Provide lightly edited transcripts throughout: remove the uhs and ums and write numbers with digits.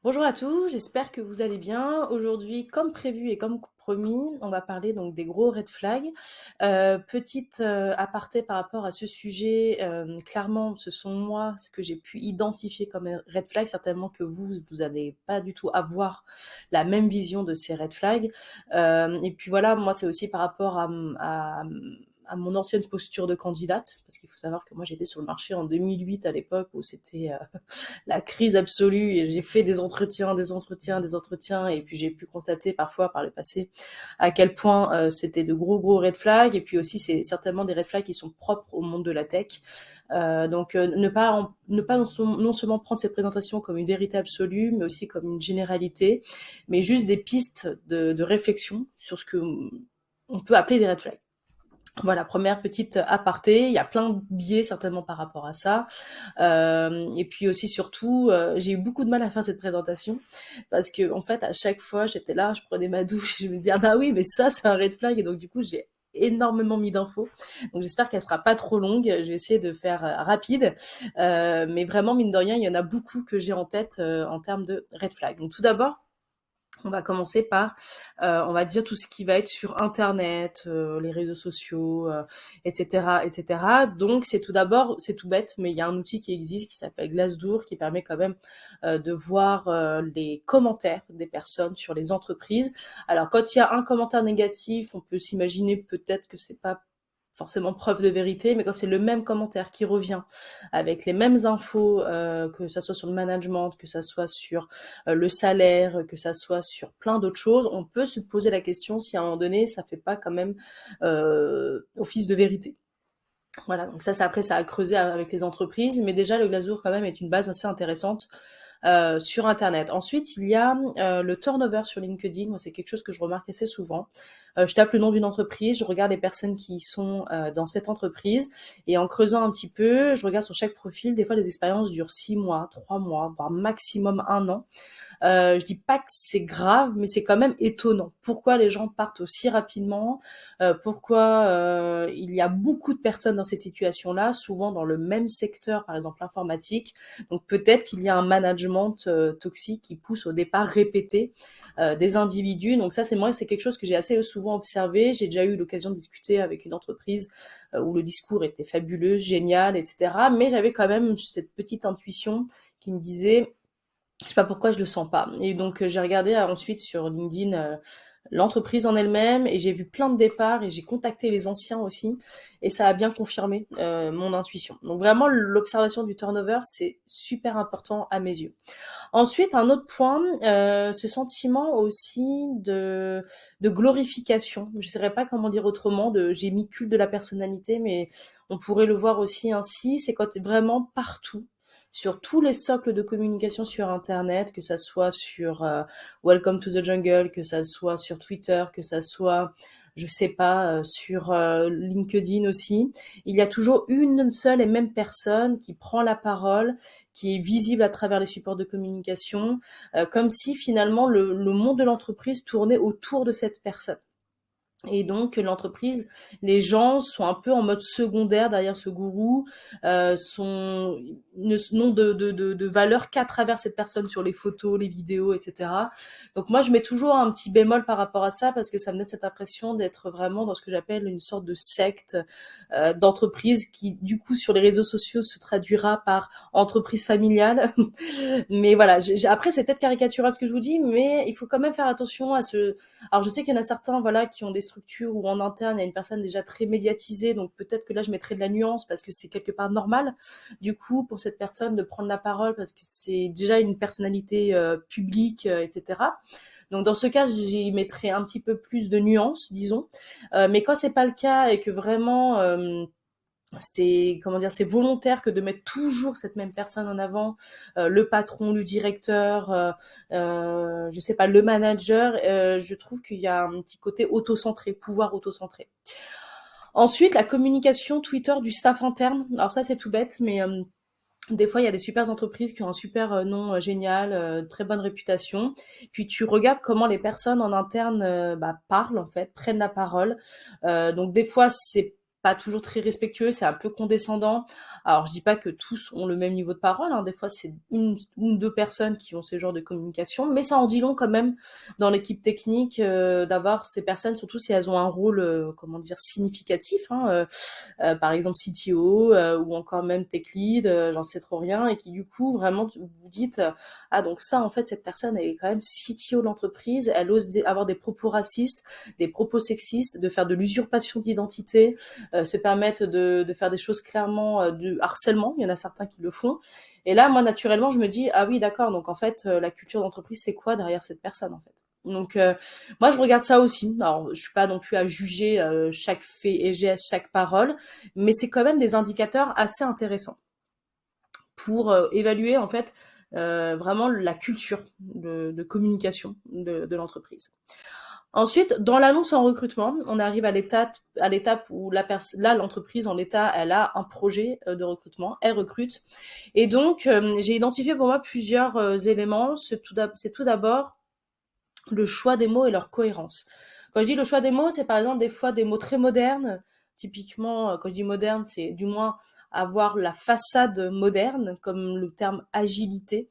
Bonjour à tous, j'espère que vous allez bien. Aujourd'hui, comme prévu et comme promis, on va parler donc des gros red flags. Petite aparté par rapport à ce sujet, clairement, ce sont moi ce que j'ai pu identifier comme un red flag. Certainement que vous n'allez pas du tout avoir la même vision de ces red flags. Et puis voilà, moi, c'est aussi par rapport à mon ancienne posture de candidate, parce qu'il faut savoir que moi j'étais sur le marché en 2008 à l'époque où c'était la crise absolue et j'ai fait des entretiens, des entretiens, des entretiens et puis j'ai pu constater parfois par le passé à quel point c'était de gros red flags et puis aussi c'est certainement des red flags qui sont propres au monde de la tech. Ne pas non seulement prendre cette présentation comme une vérité absolue mais aussi comme une généralité, mais juste des pistes de réflexion sur ce que on peut appeler des red flags. Voilà, première petite aparté. Il y a plein de biais certainement par rapport à ça. Et puis aussi surtout, j'ai eu beaucoup de mal à faire cette présentation parce que en fait à chaque fois j'étais là, je prenais ma douche et je me disais ah bah oui mais ça c'est un red flag et donc du coup j'ai énormément mis d'infos. Donc j'espère qu'elle sera pas trop longue. Je vais essayer de faire rapide, mais vraiment mine de rien il y en a beaucoup que j'ai en tête en termes de red flag. Donc tout d'abord on va commencer par, on va dire tout ce qui va être sur internet, les réseaux sociaux, et cetera et cetera. Donc c'est tout d'abord c'est tout bête, mais il y a un outil qui existe qui s'appelle Glassdoor qui permet quand même, de voir, les commentaires des personnes sur les entreprises. Alors quand il y a un commentaire négatif, on peut s'imaginer peut-être que c'est pas forcément preuve de vérité, mais quand c'est le même commentaire qui revient avec les mêmes infos, que ça soit sur le management, que ça soit sur le salaire, que ça soit sur plein d'autres choses, on peut se poser la question si à un moment donné ça fait pas quand même office de vérité. Voilà, donc ça, après ça a creusé avec les entreprises, mais déjà le Glassdoor quand même est une base assez intéressante sur Internet. Ensuite, il y a le turnover sur LinkedIn. Moi, c'est quelque chose que je remarque assez souvent. Je tape le nom d'une entreprise, je regarde les personnes qui sont dans cette entreprise, et en creusant un petit peu, je regarde sur chaque profil. Des fois, les expériences durent 6 mois, 3 mois, voire maximum un an. Je dis pas que c'est grave, mais c'est quand même étonnant. Pourquoi les gens partent aussi rapidement? Pourquoi il y a beaucoup de personnes dans cette situation-là, souvent dans le même secteur, par exemple l'informatique. Donc peut-être qu'il y a un management toxique qui pousse au départ répété des individus. Donc ça, c'est moi, c'est quelque chose que j'ai assez souvent observé. J'ai déjà eu l'occasion de discuter avec une entreprise où le discours était fabuleux, génial, etc. Mais j'avais quand même cette petite intuition qui me disait je sais pas pourquoi je le sens pas. Et donc j'ai regardé ensuite sur LinkedIn l'entreprise en elle-même et j'ai vu plein de départs et j'ai contacté les anciens aussi et ça a bien confirmé mon intuition. Donc vraiment l'observation du turnover c'est super important à mes yeux. Ensuite un autre point, ce sentiment aussi de glorification. Je ne saurais pas comment dire autrement. J'ai mis culte de la personnalité, mais on pourrait le voir aussi ainsi. C'est quand vraiment partout sur tous les socles de communication sur Internet, que ça soit sur Welcome to the Jungle, que ça soit sur Twitter, que ça soit, je sais pas, sur LinkedIn aussi. Il y a toujours une seule et même personne qui prend la parole, qui est visible à travers les supports de communication, comme si finalement le monde de l'entreprise tournait autour de cette personne. Et donc l'entreprise, les gens sont un peu en mode secondaire derrière ce gourou, n'ont de valeur qu'à travers cette personne sur les photos, les vidéos, etc. Donc moi je mets toujours un petit bémol par rapport à ça parce que ça me donne cette impression d'être vraiment dans ce que j'appelle une sorte de secte d'entreprise qui du coup sur les réseaux sociaux se traduira par entreprise familiale. Mais voilà, après c'est peut-être caricatural ce que je vous dis, mais il faut quand même faire attention à ce. Alors je sais qu'il y en a certains, voilà, qui ont des structures où en interne il y a une personne déjà très médiatisée, donc peut-être que là je mettrais de la nuance parce que c'est quelque part normal. Du coup, pour cette personne de prendre la parole parce que c'est déjà une personnalité publique, etc. Donc dans ce cas, j'y mettrais un petit peu plus de nuance, disons. Mais quand c'est pas le cas et que vraiment c'est comment dire, c'est volontaire que de mettre toujours cette même personne en avant, le patron, le directeur, je sais pas, le manager. Je trouve qu'il y a un petit côté auto-centré, pouvoir auto-centré. Ensuite, la communication Twitter du staff interne. Alors ça, c'est tout bête, mais des fois, il y a des super entreprises qui ont un super nom génial, très bonne réputation. Puis tu regardes comment les personnes en interne parlent en fait, prennent la parole. Donc des fois, c'est pas toujours très respectueux, c'est un peu condescendant. Alors, je dis pas que tous ont le même niveau de parole, hein. Des fois, c'est une ou deux personnes qui ont ce genre de communication, mais ça en dit long quand même dans l'équipe technique d'avoir ces personnes, surtout si elles ont un rôle, comment dire, significatif, hein, par exemple CTO ou encore même tech lead, j'en sais trop rien, et qui du coup vraiment vous dites ah donc ça en fait cette personne elle est quand même CTO de l'entreprise, elle ose avoir des propos racistes, des propos sexistes, de faire de l'usurpation d'identité, se permettre de faire des choses clairement du harcèlement, il y en a certains qui le font. Et là, moi, naturellement, je me dis, ah oui, d'accord, donc en fait, la culture d'entreprise, c'est quoi derrière cette personne, en fait? Donc, moi, je regarde ça aussi. Alors, je suis pas non plus à juger chaque fait et geste, chaque parole, mais c'est quand même des indicateurs assez intéressants pour évaluer, en fait, vraiment la culture de communication de l'entreprise. Ensuite, dans l'annonce en recrutement, on arrive à l'étape où là, l'entreprise en l'état, elle a un projet de recrutement, elle recrute. Et donc, j'ai identifié pour moi plusieurs éléments. C'est tout d'abord le choix des mots et leur cohérence. Quand je dis le choix des mots, c'est par exemple des fois des mots très modernes. Typiquement, quand je dis moderne, c'est du moins avoir la façade moderne, comme le terme agilité.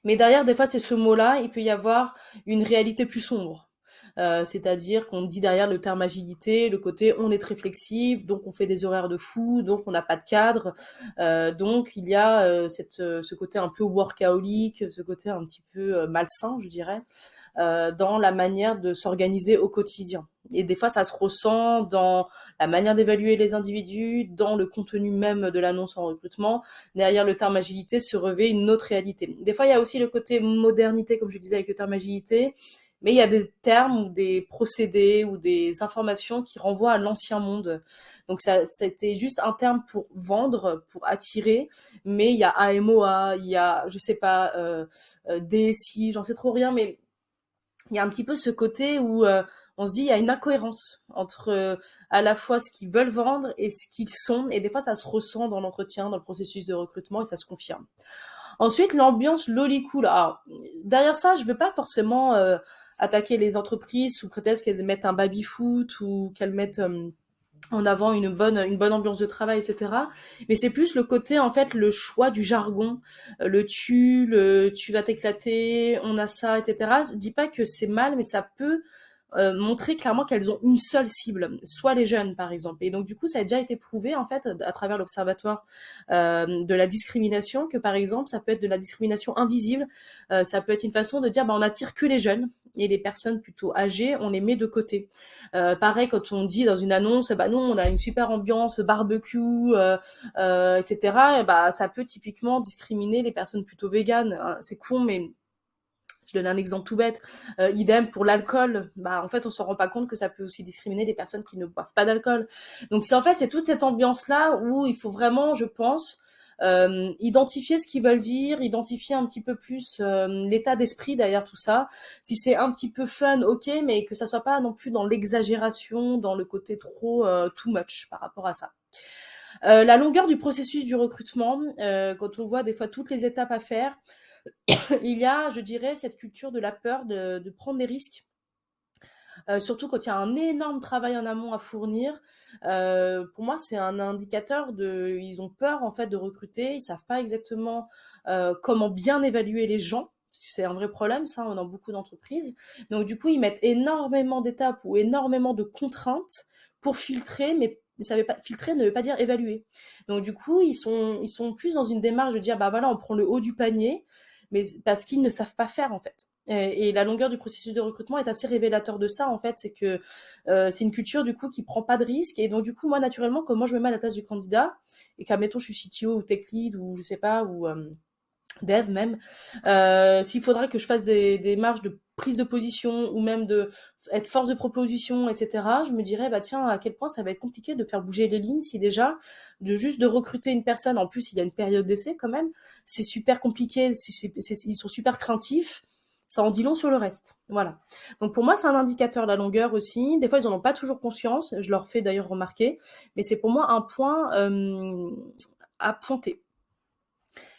Mais derrière, des fois, c'est ce mot-là, il peut y avoir une réalité plus sombre. C'est-à-dire qu'on dit derrière le terme agilité, le côté on est très flexible, donc on fait des horaires de fou, donc on n'a pas de cadre. Donc il y a ce côté un peu workaholic, ce côté un petit peu malsain, je dirais, dans la manière de s'organiser au quotidien. Et des fois, ça se ressent dans la manière d'évaluer les individus, dans le contenu même de l'annonce en recrutement. Derrière le terme agilité se revêt une autre réalité. Des fois, il y a aussi le côté modernité, comme je disais avec le terme agilité, mais il y a des termes ou des procédés ou des informations qui renvoient à l'ancien monde. Donc ça, c'était juste un terme pour vendre, pour attirer, mais il y a AMOA, il y a, je sais pas, DSI, j'en sais trop rien, mais il y a un petit peu ce côté où on se dit il y a une incohérence entre à la fois ce qu'ils veulent vendre et ce qu'ils sont, et des fois ça se ressent dans l'entretien, dans le processus de recrutement, et ça se confirme. Ensuite, l'ambiance lolly-cool. Alors, derrière ça, je ne veux pas forcément attaquer les entreprises sous prétexte qu'elles mettent un baby-foot ou qu'elles mettent en avant une bonne ambiance de travail, etc. Mais c'est plus le côté, en fait, le choix du jargon, le tu vas t'éclater, on a ça, etc. Je dis pas que c'est mal, mais ça peut montrer clairement qu'elles ont une seule cible, soit les jeunes par exemple. Et donc du coup, ça a déjà été prouvé en fait à travers l'observatoire de la discrimination que par exemple, ça peut être de la discrimination invisible, ça peut être une façon de dire bah on attire que les jeunes et les personnes plutôt âgées, on les met de côté. Pareil quand on dit dans une annonce, bah nous on a une super ambiance barbecue, etc. Et bah ça peut typiquement discriminer les personnes plutôt véganes. C'est con, mais je donne un exemple tout bête. Idem pour l'alcool. Bah, en fait, on s'en rend pas compte que ça peut aussi discriminer les personnes qui ne boivent pas d'alcool. Donc, c'est en fait, c'est toute cette ambiance-là où il faut vraiment, je pense, identifier ce qu'ils veulent dire, identifier un petit peu plus l'état d'esprit derrière tout ça. Si c'est un petit peu fun, ok, mais que ça soit pas non plus dans l'exagération, dans le côté trop too much par rapport à ça. La longueur du processus du recrutement, quand on voit des fois toutes les étapes à faire, il y a, je dirais, cette culture de la peur de prendre des risques, surtout quand il y a un énorme travail en amont à fournir. Pour moi, c'est un indicateur de, ils ont peur en fait de recruter, ils savent pas exactement comment bien évaluer les gens. C'est un vrai problème, ça, dans beaucoup d'entreprises. Donc, du coup, ils mettent énormément d'étapes ou énormément de contraintes pour filtrer, mais ça veut pas, filtrer ne veut pas dire évaluer. Donc, du coup, ils sont plus dans une démarche de dire, bah voilà, on prend le haut du panier, mais parce qu'ils ne savent pas faire, en fait. Et la longueur du processus de recrutement est assez révélateur de ça, en fait. C'est que c'est une culture, du coup, qui prend pas de risques. Et donc, du coup, moi, naturellement, comment je me mets à la place du candidat, et qu'admettons, je suis CTO ou tech lead, ou je sais pas, ou dev même, s'il faudrait que je fasse des démarches de prise de position ou même de être force de proposition, etc., je me dirais, bah tiens, à quel point ça va être compliqué de faire bouger les lignes si déjà, de recruter une personne, en plus il y a une période d'essai quand même, c'est super compliqué, ils sont super craintifs, ça en dit long sur le reste. Voilà. Donc pour moi, c'est un indicateur, la longueur aussi. Des fois, ils en ont pas toujours conscience, je leur fais d'ailleurs remarquer, mais c'est pour moi un point à pointer.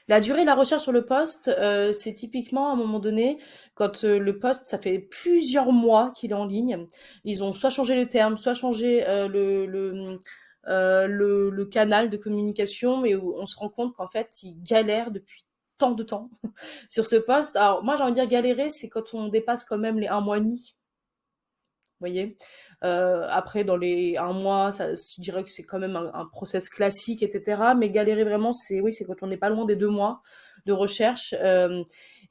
La durée de la recherche sur le poste, c'est typiquement à un moment donné, quand le poste, ça fait plusieurs mois qu'il est en ligne. Ils ont soit changé le terme, soit changé le canal de communication, mais où on se rend compte qu'en fait, ils galèrent depuis tant de temps sur ce poste. Alors, moi, j'ai envie de dire galérer, c'est quand on dépasse quand même les un mois et demi. Vous voyez. Après, dans les un mois, ça, je dirais que c'est quand même un process classique, etc. Mais galérer vraiment, c'est oui, c'est quand on n'est pas loin des 2 mois de recherche.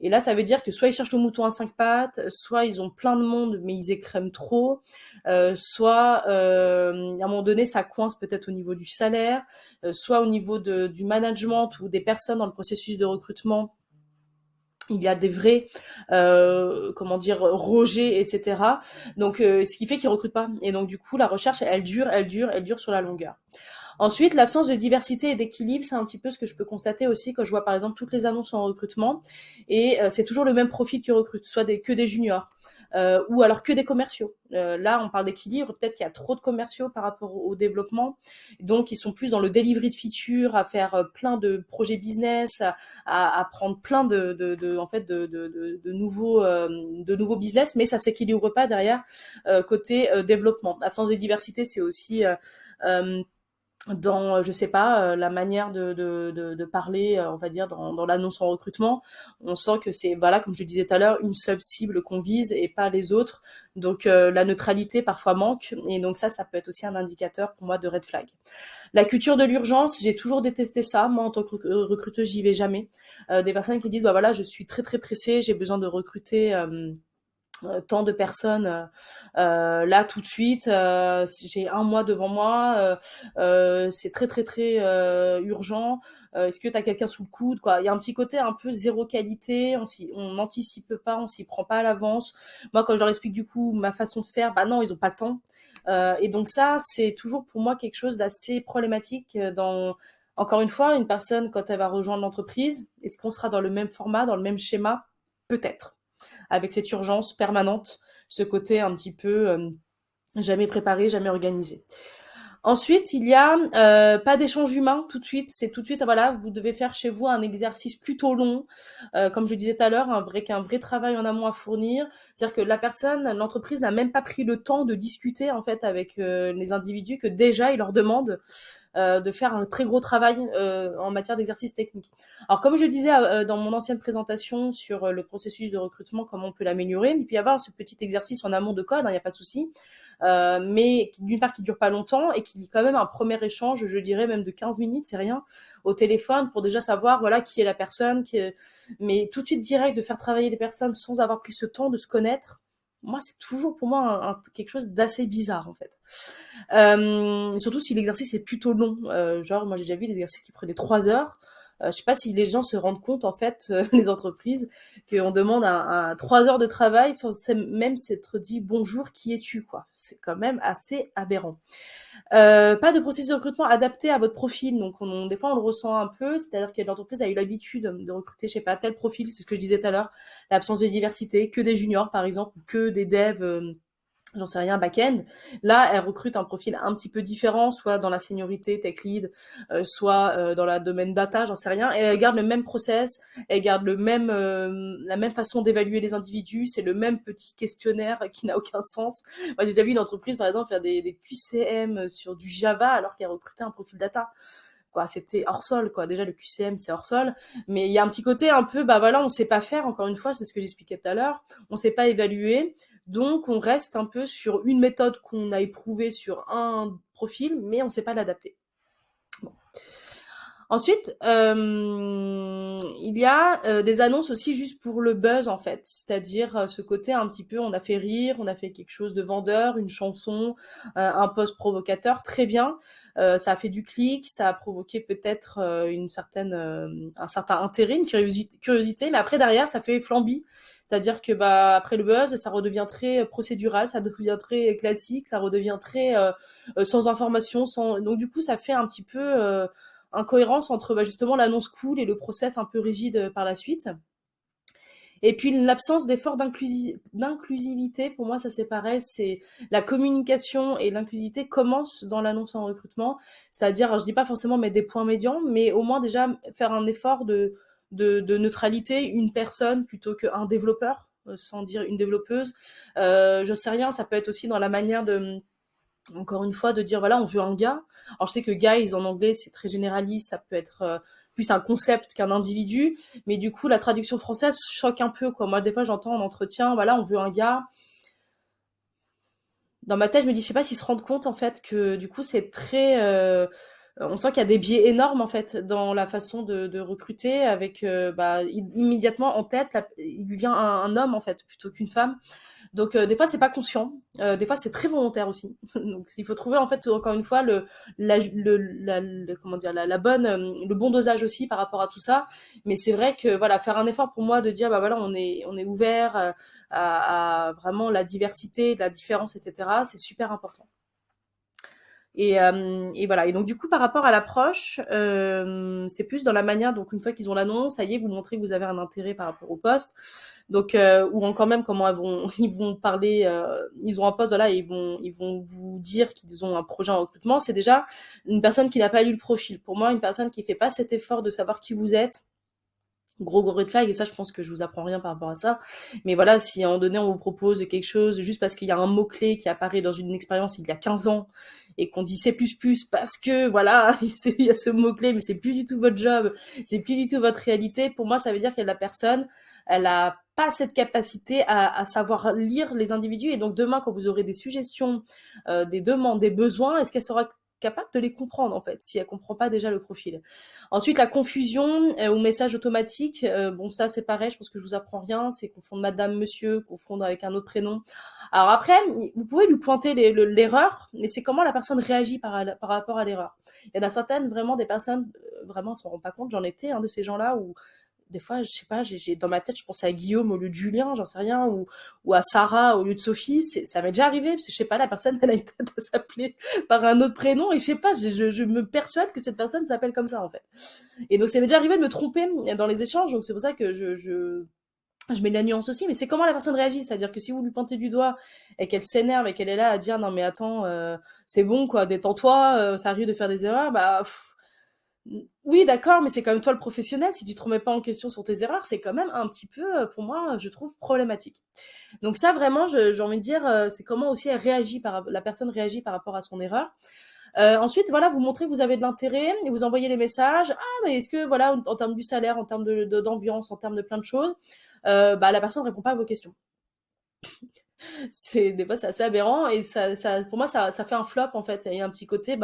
Et là, ça veut dire que soit ils cherchent le mouton à cinq pattes, soit ils ont plein de monde, mais ils écrèment trop, soit à un moment donné, ça coince peut-être au niveau du salaire, soit au niveau du management ou des personnes dans le processus de recrutement il y a des vrais, comment dire, rejets, etc. Donc, ce qui fait qu'ils recrutent pas. Et donc, du coup, la recherche, elle dure, elle dure, elle dure sur la longueur. Ensuite, l'absence de diversité et d'équilibre, c'est un petit peu ce que je peux constater aussi quand je vois par exemple toutes les annonces en recrutement et c'est toujours le même profil qui recrute, soit que des juniors ou alors que des commerciaux. Là, on parle d'équilibre, peut-être qu'il y a trop de commerciaux par rapport au développement, donc ils sont plus dans le delivery de features, à faire plein de projets business, à prendre plein en fait de nouveaux business, mais ça s'équilibre pas derrière côté développement. Absence de diversité, c'est aussi euh, dans, je sais pas, la manière de parler, on va dire, dans l'annonce en recrutement. On sent que c'est, voilà, comme je le disais tout à l'heure, une seule cible qu'on vise et pas les autres. Donc, la neutralité parfois manque. Et donc, ça peut être aussi un indicateur pour moi de red flag. La culture de l'urgence, j'ai toujours détesté ça. Moi, en tant que recruteuse, j'y vais jamais. Des personnes qui disent, bah voilà, je suis très très pressée, j'ai besoin de recruter. Tant de personnes là tout de suite, j'ai un mois devant moi, c'est très très très urgent, est-ce que tu as quelqu'un sous le coude quoi. Il y a un petit côté un peu zéro qualité, on n'anticipe pas, on s'y prend pas à l'avance. Moi quand je leur explique du coup ma façon de faire, bah non ils ont pas le temps, et donc ça c'est toujours pour moi quelque chose d'assez problématique dans encore une fois une personne quand elle va rejoindre l'entreprise, est-ce qu'on sera dans le même format, dans le même schéma? Peut-être avec cette urgence permanente, ce côté un petit peu jamais préparé, jamais organisé. Ensuite, il y a pas d'échange humain tout de suite. C'est tout de suite, voilà, vous devez faire chez vous un exercice plutôt long, comme je disais tout à l'heure, qu'un vrai travail en amont à fournir. C'est-à-dire que la personne, l'entreprise n'a même pas pris le temps de discuter en fait avec les individus que déjà ils leur demandent de faire un très gros travail en matière d'exercice technique. Alors comme je disais dans mon ancienne présentation sur le processus de recrutement, comment on peut l'améliorer, il peut y avoir ce petit exercice en amont de code, il n'y a pas de souci, mais d'une part qui dure pas longtemps et qui dit quand même un premier échange, je dirais même de 15 minutes, c'est rien, au téléphone pour déjà savoir voilà qui est la personne, mais tout de suite direct de faire travailler les personnes sans avoir pris ce temps de se connaître. Moi, c'est toujours pour moi quelque chose d'assez bizarre en fait. Surtout si l'exercice est plutôt long. Genre, moi j'ai déjà vu des exercices qui prenaient 3 heures. Je sais pas si les gens se rendent compte, en fait, les entreprises, qu'on demande 3 heures de travail sans même s'être dit bonjour, qui es-tu, quoi. C'est quand même assez aberrant. Pas de processus de recrutement adapté à votre profil. Donc, des fois, on le ressent un peu. C'est-à-dire que l'entreprise a eu l'habitude de recruter, je sais pas, tel profil, c'est ce que je disais tout à l'heure, l'absence de diversité, que des juniors, par exemple, ou que des devs j'en sais rien, back-end. Là, elle recrute un profil un petit peu différent, soit dans la seniorité, tech lead, soit dans la domaine data, j'en sais rien. Et elle garde le même process, elle garde la même façon d'évaluer les individus, c'est le même petit questionnaire qui n'a aucun sens. Moi, j'ai déjà vu une entreprise, par exemple, faire des QCM sur du Java alors qu'elle recrutait un profil data. Quoi, c'était hors sol, quoi. Déjà, le QCM, c'est hors sol. Mais il y a un petit côté un peu, bah voilà, on sait pas faire, encore une fois, c'est ce que j'expliquais tout à l'heure. On sait pas évaluer. Donc, on reste un peu sur une méthode qu'on a éprouvée sur un profil, mais on sait pas l'adapter. Bon. Ensuite, il y a des annonces aussi juste pour le buzz en fait, c'est-à-dire ce côté un petit peu, on a fait rire, on a fait quelque chose de vendeur, une chanson, un post provocateur, très bien. Ça a fait du clic, ça a provoqué peut-être un certain intérêt, une curiosité, mais après derrière, ça fait flambi. C'est-à-dire que bah après le buzz, ça redevient très procédural, ça devient très classique, ça redevient très sans information, sans donc du coup ça fait un petit peu incohérence entre bah, justement l'annonce cool et le process un peu rigide par la suite. Et puis l'absence d'effort d'inclusivité, pour moi ça c'est pareil, c'est la communication et l'inclusivité commencent dans l'annonce en recrutement, c'est-à-dire, je dis pas forcément mettre des points médians, mais au moins déjà faire un effort de neutralité, une personne plutôt qu'un développeur, sans dire une développeuse. Je sais rien, ça peut être aussi dans la manière de, encore une fois, de dire voilà, on veut un gars. Alors je sais que guys en anglais c'est très généraliste, ça peut être plus un concept qu'un individu, mais du coup la traduction française choque un peu quoi. Moi des fois j'entends en entretien voilà, on veut un gars. Dans ma tête je me dis je sais pas s'ils se rendent compte en fait que du coup c'est très on sent qu'il y a des biais énormes en fait dans la façon de recruter avec immédiatement en tête il lui vient un homme en fait plutôt qu'une femme. Donc des fois c'est pas conscient, des fois c'est très volontaire aussi. Donc il faut trouver en fait encore une fois comment dire la bonne le bon dosage aussi par rapport à tout ça. Mais c'est vrai que voilà faire un effort pour moi de dire bah voilà on est ouvert à vraiment la diversité, la différence, etc. C'est super important. Et voilà. Et donc du coup, par rapport à l'approche, c'est plus dans la manière. Donc une fois qu'ils ont l'annonce, ça y est, vous montrez que vous avez un intérêt par rapport au poste. Donc ou encore même comment ils vont parler. Ils ont un poste, voilà, et ils vont vous dire qu'ils ont un projet en recrutement. C'est déjà une personne qui n'a pas lu le profil. Pour moi, une personne qui fait pas cet effort de savoir qui vous êtes. Gros red flag, et ça je pense que je vous apprends rien par rapport à ça, mais voilà, si à un moment donné on vous propose quelque chose juste parce qu'il y a un mot clé qui apparaît dans une expérience il y a 15 ans et qu'on dit C++ parce que voilà il y a ce mot clé mais c'est plus du tout votre job, c'est plus du tout votre réalité, pour moi ça veut dire que la personne elle a pas cette capacité à savoir lire les individus, et donc demain quand vous aurez des suggestions, des demandes, des besoins, est-ce qu'elle sera capable de les comprendre en fait si elle comprend pas déjà le profil. Ensuite, la confusion ou message automatique, bon ça c'est pareil, je pense que je vous apprends rien, c'est confondre madame, monsieur, confondre avec un autre prénom. Alors après, vous pouvez lui pointer l'erreur, mais c'est comment la personne réagit par rapport à l'erreur. Il y en a certaines, vraiment, des personnes, vraiment, ne se rendent pas compte, j'en étais un de ces gens-là où des fois, je sais pas, dans ma tête, je pensais à Guillaume au lieu de Julien, j'en sais rien, ou à Sarah au lieu de Sophie. Ça m'est déjà arrivé, parce que je sais pas, la personne, elle a une tête à s'appeler par un autre prénom, et je sais pas, je me persuade que cette personne s'appelle comme ça, en fait. Et donc, ça m'est déjà arrivé de me tromper dans les échanges, donc c'est pour ça que je mets de la nuance aussi, mais c'est comment la personne réagit, c'est-à-dire que si vous lui pointez du doigt et qu'elle s'énerve et qu'elle est là à dire non mais attends, c'est bon quoi, détends-toi, ça arrive de faire des erreurs, bah oui, d'accord, mais c'est quand même toi le professionnel. Si tu te remets pas en question sur tes erreurs, c'est quand même un petit peu, pour moi, je trouve problématique. Donc ça, vraiment, j'ai envie de dire, c'est comment aussi la personne réagit par rapport à son erreur. Ensuite, voilà, vous montrez que vous avez de l'intérêt et vous envoyez les messages. Ah, mais est-ce que, voilà, en termes du salaire, en termes d'ambiance, en termes de plein de choses, la personne ne répond pas à vos questions. Des fois, c'est assez aberrant et pour moi, ça fait un flop, en fait. Il y a un petit côté,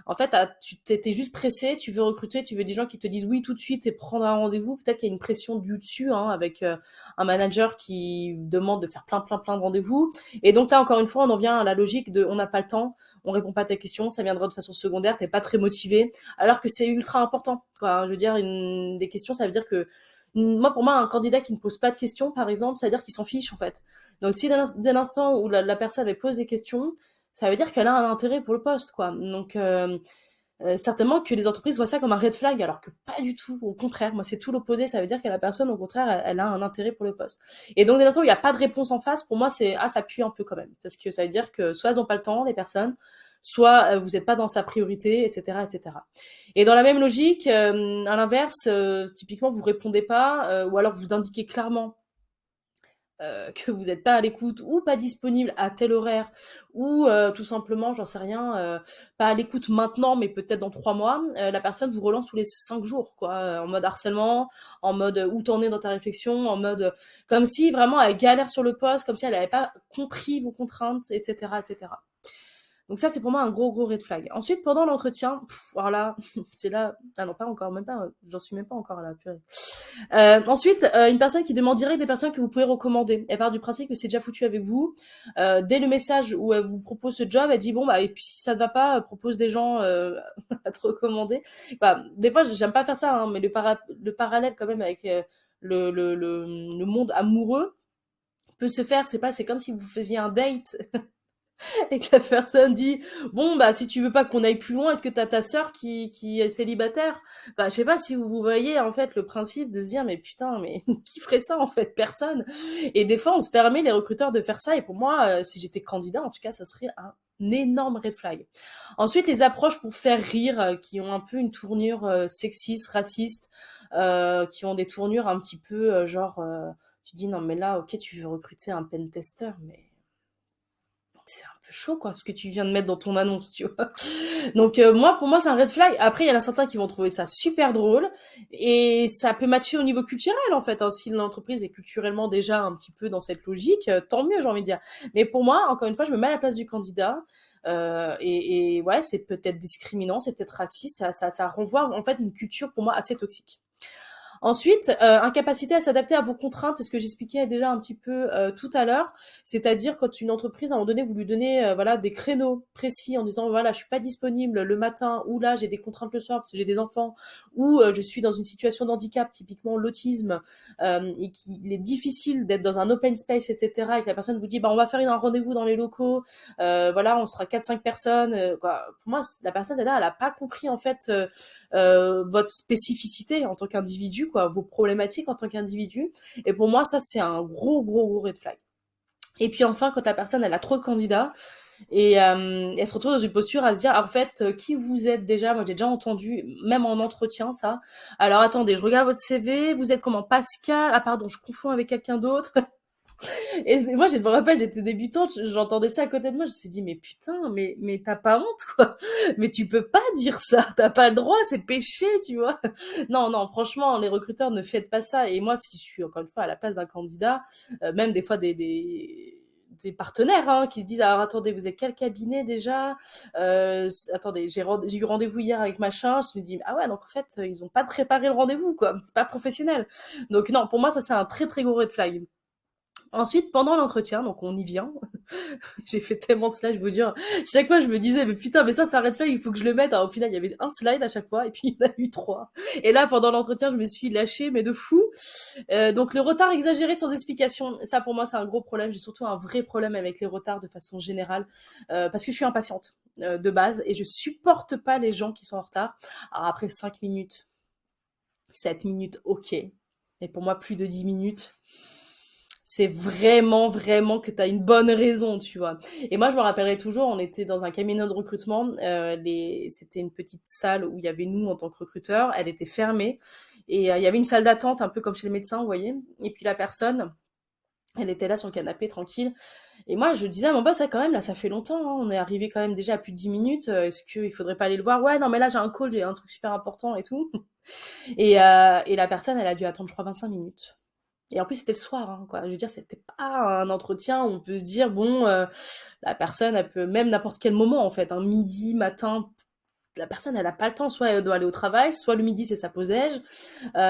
en fait, tu t'es juste pressé, tu veux recruter, tu veux des gens qui te disent oui tout de suite et prendre un rendez-vous. Peut-être qu'il y a une pression du dessus, hein, avec un manager qui demande de faire plein de rendez-vous. Et donc là, encore une fois, on en vient à la logique de on n'a pas le temps, on répond pas à ta question, ça viendra de façon secondaire, t'es pas très motivé, alors que c'est ultra important, quoi. Je veux dire, des questions, ça veut dire que moi, pour moi, un candidat qui ne pose pas de questions, par exemple, ça veut dire qu'il s'en fiche, en fait. Donc, si dès l'instant où la personne elle pose des questions, ça veut dire qu'elle a un intérêt pour le poste, quoi. Donc, certainement que les entreprises voient ça comme un red flag, alors que pas du tout. Au contraire, moi, c'est tout l'opposé. Ça veut dire que la personne, au contraire, elle a un intérêt pour le poste. Et donc, dès l'instant où il n'y a pas de réponse en face, pour moi, ça pue un peu quand même. Parce que ça veut dire que soit elles n'ont pas le temps, les personnes, soit vous n'êtes pas dans sa priorité, etc., etc. Et dans la même logique, à l'inverse, typiquement, vous répondez pas, ou alors vous indiquez clairement que vous n'êtes pas à l'écoute ou pas disponible à tel horaire, ou tout simplement, j'en sais rien, pas à l'écoute maintenant, mais peut-être dans 3 mois, la personne vous relance tous les 5 jours, quoi, en mode harcèlement, en mode où t'en es dans ta réflexion, en mode comme si vraiment elle galère sur le poste, comme si elle n'avait pas compris vos contraintes, etc., etc. Donc ça, c'est pour moi un gros red flag. Ensuite, pendant l'entretien, alors là, c'est là, ah non, pas encore, même pas, j'en suis même pas encore à la purée. Ensuite, une personne qui demande direct des personnes que vous pouvez recommander. Elle part du principe que c'est déjà foutu avec vous. Dès le message où elle vous propose ce job, elle dit bon bah et puis si ça ne va pas, propose des gens à te recommander. Des fois, j'aime pas faire ça, hein, mais le parallèle quand même avec le monde amoureux peut se faire. C'est comme si vous faisiez un date et que la personne dit bon bah si tu veux pas qu'on aille plus loin, est-ce que t'as ta sœur qui est célibataire. Je sais pas si vous voyez en fait le principe de se dire mais putain mais qui ferait ça en fait, personne. Et des fois on se permet les recruteurs de faire ça, et pour moi si j'étais candidat en tout cas ça serait un énorme red flag. Ensuite les approches pour faire rire qui ont un peu une tournure sexiste, raciste, qui ont des tournures un petit peu genre, tu dis non mais là, ok, tu veux recruter un pen tester, mais c'est un peu chaud quoi, ce que tu viens de mettre dans ton annonce, tu vois. Donc moi, pour moi, c'est un red flag. Après, il y en a certains qui vont trouver ça super drôle et ça peut matcher au niveau culturel en fait. Hein. Si l'entreprise est culturellement déjà un petit peu dans cette logique, tant mieux, j'ai envie de dire. Mais pour moi, encore une fois, je me mets à la place du candidat. Et ouais, c'est peut-être discriminant, c'est peut-être raciste, ça renvoie en fait une culture pour moi assez toxique. Ensuite, incapacité à s'adapter à vos contraintes, c'est ce que j'expliquais déjà un petit peu tout à l'heure. C'est-à-dire quand une entreprise, à un moment donné, vous lui donnez voilà, des créneaux précis en disant voilà, je suis pas disponible le matin, ou là j'ai des contraintes le soir parce que j'ai des enfants, ou je suis dans une situation de handicap, typiquement l'autisme, et qu'il est difficile d'être dans un open space, etc. Et que la personne vous dit bah, on va faire un rendez-vous dans les locaux, voilà, on sera 4-5 personnes. Quoi. Pour moi, la personne, elle a pas compris en fait votre spécificité en tant qu'individu, quoi, vos problématiques en tant qu'individu. Et pour moi, ça, c'est un gros red flag. Et puis enfin, quand la personne, elle a trop de candidats, et elle se retrouve dans une posture à se dire, en fait, qui vous êtes déjà. Moi, j'ai déjà entendu, même en entretien, ça. Alors, attendez, je regarde votre CV, vous êtes comment Pascal. Ah, pardon, je confonds avec quelqu'un d'autre. Et moi, je me rappelle, j'étais débutante, j'entendais ça à côté de moi, je me suis dit, mais putain, mais t'as pas honte, quoi. Mais tu peux pas dire ça, t'as pas le droit, c'est péché, tu vois. Non, non, franchement, les recruteurs, ne faites pas ça. Et moi, si je suis, encore une fois, à la place d'un candidat, même des fois des partenaires hein, qui se disent alors attendez vous êtes quel cabinet déjà attendez j'ai eu rendez-vous hier avec machin je me dis ah ouais donc en fait ils ont pas préparé le rendez-vous quoi c'est pas professionnel donc non pour moi ça c'est un très gros red flag. Ensuite, pendant l'entretien, donc on y vient, j'ai fait tellement de slides, je vous jure. Chaque fois, je me disais, mais putain, mais ça, c'est un red flag, il faut que je le mette. Alors, au final, il y avait un slide à chaque fois, et puis il y en a eu 3. Et là, pendant l'entretien, je me suis lâchée, mais de fou. Donc, le retard exagéré sans explication, ça, pour moi, c'est un gros problème. J'ai surtout un vrai problème avec les retards de façon générale, parce que je suis impatiente de base, et je supporte pas les gens qui sont en retard. Alors, après 5 minutes, 7 minutes, ok. Et pour moi, plus de 10 minutes, c'est vraiment que tu as une bonne raison, tu vois. Et moi, je me rappellerai toujours, on était dans un cabinet de recrutement, c'était une petite salle où il y avait nous en tant que recruteurs, elle était fermée, et il y avait une salle d'attente, un peu comme chez le médecin, vous voyez. Et puis la personne, elle était là sur le canapé, tranquille. Et moi, je disais à mon boss, ah, quand même, là, ça fait longtemps, hein, on est arrivé quand même déjà à plus de 10 minutes, est-ce qu'il faudrait pas aller le voir? Ouais, non, mais là, j'ai un call, j'ai un truc super important et tout. Et la personne, elle a dû attendre, je crois, 25 minutes. Et en plus, c'était le soir, hein, quoi. Je veux dire, c'était pas un entretien où on peut se dire, bon, la personne, elle peut, même n'importe quel moment, en fait, hein, midi, matin, la personne, elle a pas le temps, soit elle doit aller au travail, soit le midi, c'est sa pause déj.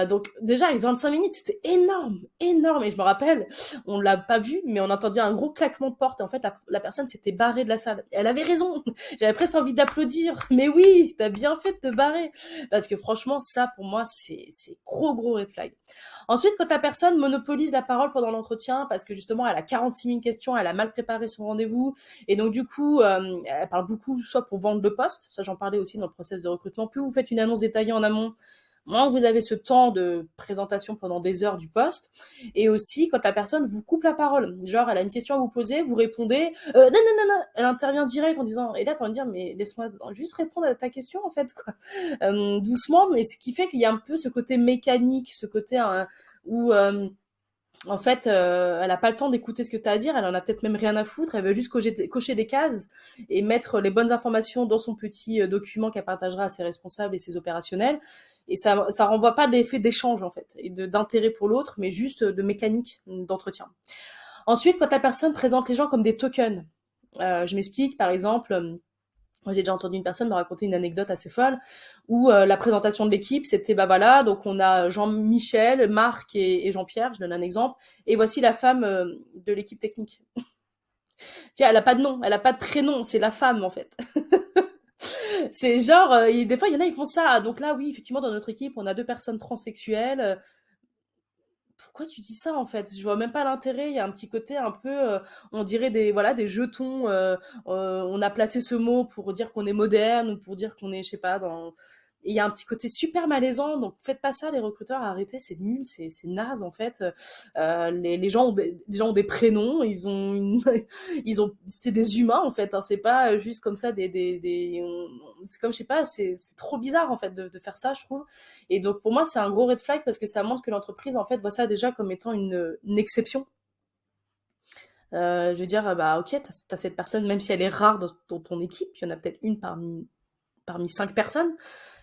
Donc, déjà, avec 25 minutes, c'était énorme. Et je me rappelle, on l'a pas vu, mais on a entendu un gros claquement de porte. Et en fait, la personne s'était barrée de la salle. Elle avait raison. J'avais presque envie d'applaudir. Mais oui, t'as bien fait de te barrer. Parce que franchement, ça, pour moi, c'est gros red flag. Ensuite, quand la personne monopolise la parole pendant l'entretien, parce que justement, elle a 46 000 questions, elle a mal préparé son rendez-vous, et donc du coup, elle parle beaucoup, soit pour vendre le poste, ça j'en parlais aussi dans le process de recrutement, plus vous faites une annonce détaillée en amont, moins vous avez ce temps de présentation pendant des heures du poste, et aussi quand la personne vous coupe la parole, genre elle a une question à vous poser, vous répondez, non, elle intervient direct en disant, et là t'as envie de dire, mais laisse-moi juste répondre à ta question en fait, quoi. Doucement, et ce qui fait qu'il y a un peu ce côté mécanique, ce côté où en fait, elle a pas le temps d'écouter ce que tu as à dire, elle en a peut-être même rien à foutre, elle veut juste cocher des cases et mettre les bonnes informations dans son petit document qu'elle partagera à ses responsables et ses opérationnels. Et ça renvoie pas d'effet d'échange en fait, et d'intérêt pour l'autre, mais juste de mécanique d'entretien. Ensuite, quand la personne présente les gens comme des tokens, je m'explique, par exemple, moi, j'ai déjà entendu une personne me raconter une anecdote assez folle où la présentation de l'équipe, c'était bah voilà, donc on a Jean-Michel, Marc et Jean-Pierre, je donne un exemple, et voici la femme de l'équipe technique. Tiens, elle a pas de nom, elle a pas de prénom, c'est la femme en fait. C'est genre, des fois il y en a ils font ça. Donc là, oui, effectivement, dans notre équipe, on a 2 personnes transsexuelles. Pourquoi tu dis ça en fait? Je vois même pas l'intérêt. Il y a un petit côté un peu, on dirait des jetons. On a placé ce mot pour dire qu'on est moderne ou pour dire qu'on est, je sais pas, dans. Et il y a un petit côté super malaisant, donc faites pas ça les recruteurs, arrêtez, c'est nul, c'est naze en fait. Les gens les gens ont des prénoms, ils ont c'est des humains en fait, hein, c'est pas juste comme ça c'est comme je sais pas, c'est trop bizarre en fait de faire ça, je trouve. Et donc pour moi c'est un gros red flag parce que ça montre que l'entreprise en fait voit ça déjà comme étant une exception. Je veux dire, bah ok, t'as cette personne, même si elle est rare dans ton équipe, il y en a peut-être une parmi 5 personnes.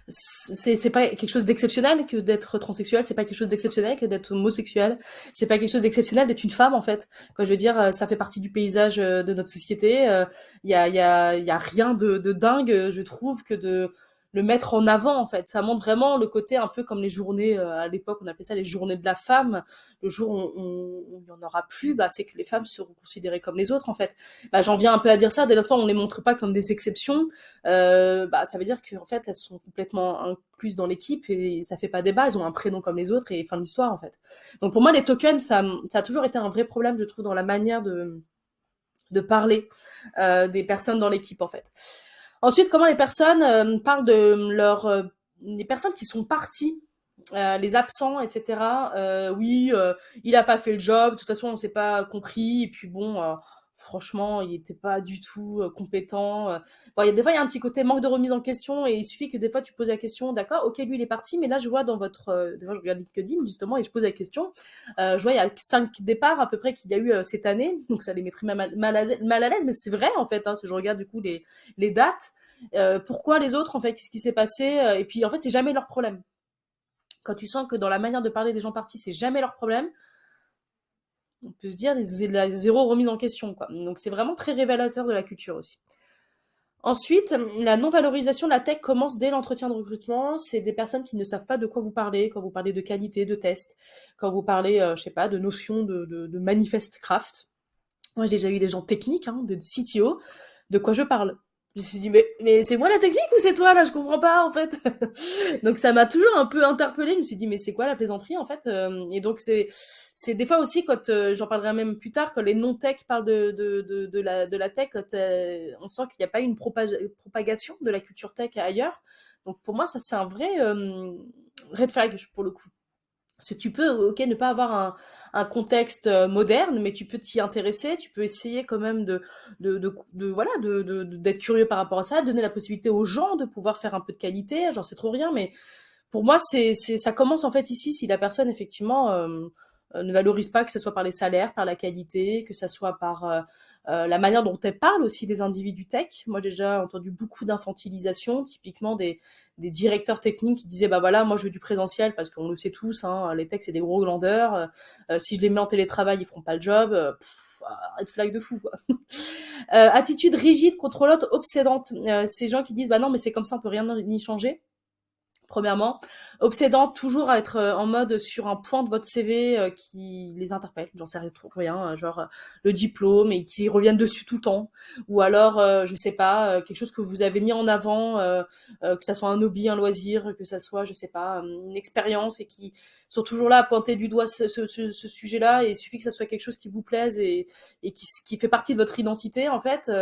C'est pas quelque chose d'exceptionnel que d'être transsexuel, c'est pas quelque chose d'exceptionnel que d'être homosexuel, c'est pas quelque chose d'exceptionnel d'être une femme en fait. Quoi, je veux dire, ça fait partie du paysage de notre société. Il y a rien de dingue, je trouve, que de le mettre en avant en fait. Ça montre vraiment le côté un peu comme les journées à l'époque, on appelait ça les journées de la femme. Le jour où il y en aura plus, bah c'est que les femmes seront considérées comme les autres en fait. Bah j'en viens un peu à dire ça. Dès l'instant où on les montre pas comme des exceptions, bah ça veut dire qu'en fait elles sont complètement incluses dans l'équipe et ça fait pas débat, elles ont un prénom comme les autres et fin de l'histoire en fait. Donc pour moi les tokens ça a toujours été un vrai problème je trouve dans la manière de parler des personnes dans l'équipe en fait. Ensuite comment les personnes parlent de les personnes qui sont parties, les absents, etc. Oui, il a pas fait le job. De toute façon, on s'est pas compris. Et puis bon, franchement, il était pas du tout compétent. Bon, des fois, il y a un petit côté manque de remise en question. Et il suffit que des fois, tu poses la question. D'accord, ok, lui, il est parti. Mais là, je vois dans votre, des fois, je regarde LinkedIn justement et je pose la question. Je vois, il y a 5 départs à peu près qu'il y a eu cette année. Donc, ça les mettrait mal à l'aise. Mais c'est vrai en fait, hein, si je regarde du coup les dates. Pourquoi les autres en fait, qu'est-ce qui s'est passé, et puis en fait c'est jamais leur problème. Quand tu sens que dans la manière de parler des gens partis c'est jamais leur problème, on peut se dire la zéro remise en question quoi. Donc c'est vraiment très révélateur de la culture aussi. Ensuite, la non-valorisation de la tech commence dès l'entretien de recrutement. C'est des personnes qui ne savent pas de quoi vous parlez quand vous parlez de qualité, de test, quand vous parlez, je sais pas, de notions de manifest craft. Moi, j'ai déjà eu des gens techniques, hein, des CTO, de quoi je parle. Je me suis dit, mais c'est moi la technique ou c'est toi là? Je comprends pas en fait. Donc ça m'a toujours un peu interpellée. Je me suis dit, mais c'est quoi la plaisanterie en fait? Et donc c'est des fois aussi quand j'en parlerai même plus tard quand les non-tech parlent de la tech, quand, on sent qu'il n'y a pas eu une propagation de la culture tech ailleurs. Donc pour moi ça c'est un vrai red flag pour le coup. Parce que tu peux, ok, ne pas avoir un contexte moderne, mais tu peux t'y intéresser, tu peux essayer quand même voilà, d'être curieux par rapport à ça, donner la possibilité aux gens de pouvoir faire un peu de qualité. J'en sais trop rien, mais pour moi, ça commence en fait ici si la personne effectivement ne valorise pas, que ce soit par les salaires, par la qualité, que ce soit par la manière dont elle parle aussi des individus tech. Moi, j'ai déjà entendu beaucoup d'infantilisation, typiquement des directeurs techniques qui disaient bah voilà, moi je veux du présentiel parce qu'on le sait tous, hein, les techs c'est des gros glandeurs. Si je les mets en télétravail, ils feront pas le job. Red flag de fou quoi. Attitude rigide, contrôlante, obsédante. Ces gens qui disent bah non mais c'est comme ça, on peut rien y changer. Premièrement, obsédant toujours à être en mode sur un point de votre CV qui les interpelle, j'en sais rien, genre le diplôme et qui reviennent dessus tout le temps, ou alors je sais pas quelque chose que vous avez mis en avant, que ça soit un hobby, un loisir, que ça soit je sais pas une expérience et qui sont toujours là à pointer du doigt ce sujet-là et il suffit que ça soit quelque chose qui vous plaise et qui fait partie de votre identité en fait.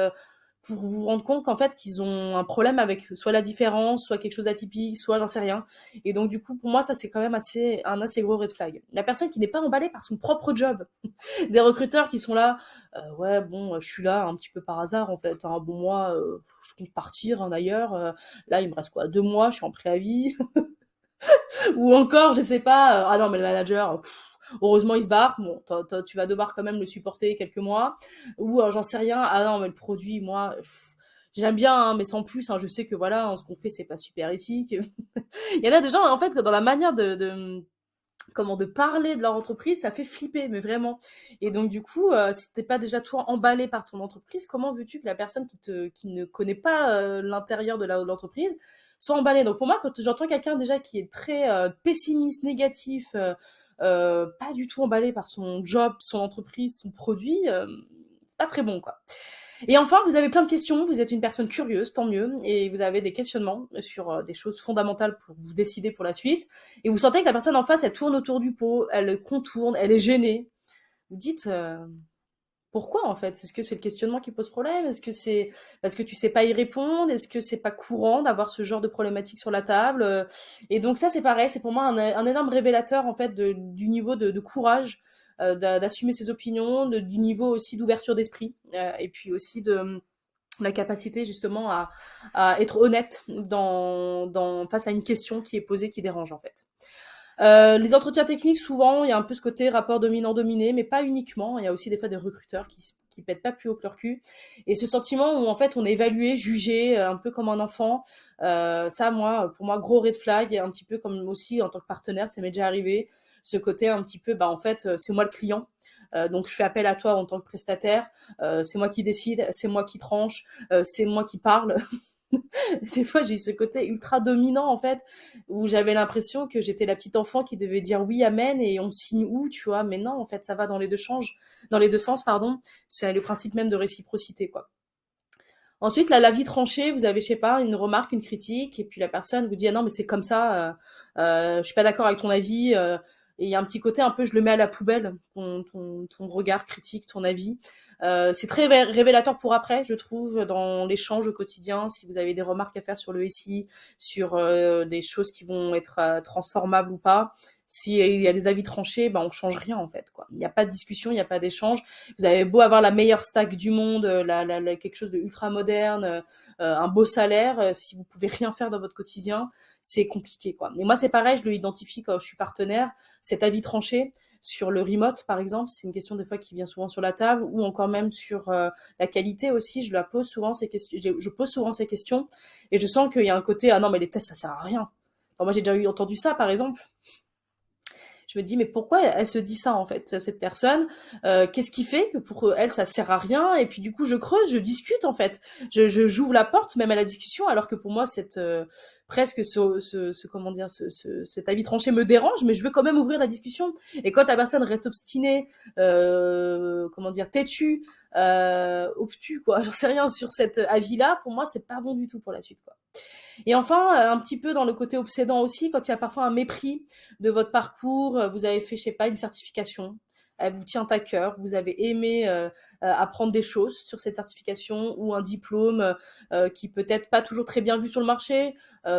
Pour vous rendre compte qu'en fait qu'ils ont un problème avec soit la différence, soit quelque chose d'atypique, soit j'en sais rien. Et donc du coup pour moi ça c'est quand même un assez gros red flag. La personne qui n'est pas emballée par son propre job, des recruteurs qui sont là, ouais bon je suis là un petit peu par hasard en fait. Hein. Bon moi je compte partir hein, d'ailleurs. Là il me reste quoi 2 mois, je suis en préavis. Ou encore je sais pas, ah non mais le manager. Heureusement, il se barre. Bon, tu vas devoir quand même le supporter quelques mois. Ou j'en sais rien. Ah non, mais le produit, moi, j'aime bien, hein, mais sans plus. Hein, je sais que voilà, hein, ce qu'on fait, c'est pas super éthique. Il y en a des gens, en fait, dans la manière comment de parler de leur entreprise, ça fait flipper, mais vraiment. Et donc du coup, si t'es pas déjà toi emballé par ton entreprise, comment veux-tu que la personne qui ne connaît pas l'intérieur de l'entreprise soit emballée? Donc pour moi, quand j'entends quelqu'un déjà qui est très pessimiste, négatif, pas du tout emballé par son job, son entreprise, son produit, c'est pas très bon quoi. Et enfin, vous avez plein de questions, vous êtes une personne curieuse, tant mieux, et vous avez des questionnements sur des choses fondamentales pour vous décider pour la suite, et vous sentez que la personne en face, elle tourne autour du pot, elle contourne, elle est gênée. Vous dites, pourquoi en fait? Est-ce que c'est le questionnement qui pose problème? Est-ce que c'est parce que tu sais pas y répondre? Est-ce que c'est pas courant d'avoir ce genre de problématique sur la table? Et donc ça, c'est pareil, c'est pour moi un énorme révélateur en fait du niveau de courage, d'assumer ses opinions, du niveau aussi d'ouverture d'esprit, et puis aussi de la capacité justement à être honnête face à une question qui est posée, qui dérange en fait. Les entretiens techniques, souvent, il y a un peu ce côté rapport dominant-dominé, mais pas uniquement. Il y a aussi des fois des recruteurs qui pètent pas plus haut que leur cul. Et ce sentiment où, en fait, on est évalué, jugé, un peu comme un enfant, ça, moi, pour moi, gros red flag, et un petit peu comme aussi en tant que partenaire, ça m'est déjà arrivé. Ce côté un petit peu, en fait, c'est moi le client. Donc je fais appel à toi en tant que prestataire, c'est moi qui décide, c'est moi qui tranche, c'est moi qui parle. Des fois, j'ai eu ce côté ultra dominant, en fait, où j'avais l'impression que j'étais la petite enfant qui devait dire oui, amen, et on signe où, tu vois. Mais non, en fait, ça va dans les deux sens, pardon. C'est le principe même de réciprocité, quoi. Ensuite, là, l'avis tranché, vous avez, je sais pas, une remarque, une critique, et puis la personne vous dit, ah non, mais c'est comme ça, je suis pas d'accord avec ton avis, et il y a un petit côté un peu, je le mets à la poubelle, ton regard critique, ton avis. C'est très révélateur pour après, je trouve, dans l'échange au quotidien, si vous avez des remarques à faire sur le SI, sur des choses qui vont être transformables ou pas. S'il y a des avis tranchés, on change rien en fait, quoi. Il n'y a pas de discussion, il n'y a pas d'échange. Vous avez beau avoir la meilleure stack du monde, quelque chose de ultra moderne, un beau salaire, si vous pouvez rien faire dans votre quotidien, c'est compliqué, quoi. Et moi, c'est pareil, je le identifie quand je suis partenaire, cet avis tranché sur le remote, par exemple, c'est une question des fois qui vient souvent sur la table, ou encore même sur la qualité aussi, je pose souvent ces questions, je pose souvent ces questions, et je sens qu'il y a un côté, ah non, mais les tests, ça sert à rien. Enfin, moi, j'ai déjà entendu ça, par exemple. Je me dis, mais pourquoi elle se dit ça, en fait, cette personne? Qu'est-ce qui fait que pour elle, ça sert à rien? Et puis, du coup, je creuse, je discute, en fait. J'ouvre la porte, même à la discussion, alors que pour moi, presque comment dire, cet avis tranché me dérange, mais je veux quand même ouvrir la discussion. Et quand la personne reste obstinée, comment dire, têtue, obtus, quoi, j'en sais rien sur cet avis-là, pour moi, c'est pas bon du tout pour la suite, quoi. Et enfin, un petit peu dans le côté obsédant aussi, quand il y a parfois un mépris de votre parcours, vous avez fait, je sais pas, une certification, elle vous tient à cœur, vous avez aimé apprendre des choses sur cette certification, ou un diplôme qui peut-être pas toujours très bien vu sur le marché,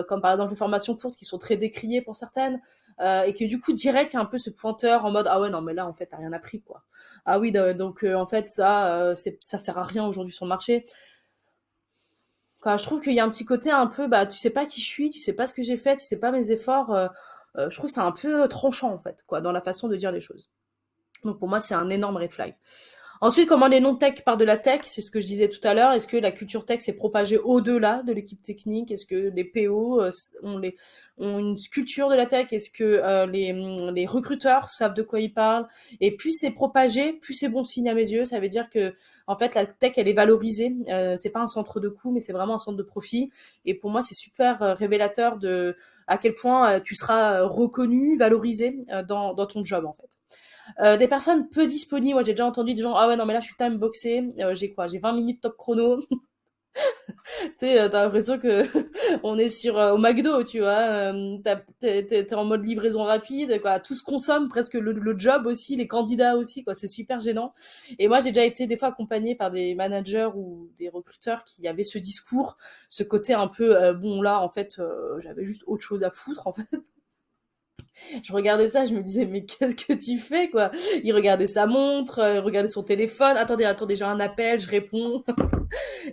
comme par exemple les formations courtes qui sont très décriées pour certaines, et que du coup direct il y a un peu ce pointeur en mode ah ouais non mais là en fait t'as rien appris quoi. Ah oui donc en fait ça sert à rien aujourd'hui sur le marché. Quand je trouve qu'il y a un petit côté un peu, tu sais pas qui je suis, tu sais pas ce que j'ai fait, tu sais pas mes efforts. Je trouve que c'est un peu tranchant en fait, quoi, dans la façon de dire les choses. Donc pour moi, c'est un énorme red flag. Ensuite, comment les non-tech partent de la tech, c'est ce que je disais tout à l'heure. Est-ce que la culture tech s'est propagée au-delà de l'équipe technique? Est-ce que les PO ont une culture de la tech? Est-ce que les recruteurs savent de quoi ils parlent? Et plus c'est propagé, plus c'est bon signe à mes yeux. Ça veut dire que en fait la tech elle est valorisée. C'est pas un centre de coût, mais c'est vraiment un centre de profit. Et pour moi, c'est super révélateur de à quel point tu seras reconnu, valorisé dans ton job en fait. Des personnes peu disponibles, moi j'ai déjà entendu des gens, ah ouais non mais là je suis time boxé, j'ai quoi, j'ai 20 minutes top chrono. Tu sais, t'as l'impression que on est au McDo, tu vois, t'es en mode livraison rapide, quoi, tout se consomme, presque le job aussi, les candidats aussi, quoi, c'est super gênant. Et moi j'ai déjà été des fois accompagnée par des managers ou des recruteurs qui avaient ce discours, ce côté un peu, bon là en fait j'avais juste autre chose à foutre en fait. Je regardais ça, je me disais, mais qu'est-ce que tu fais, quoi? Il regardait sa montre, il regardait son téléphone. Attendez, j'ai un appel, je réponds.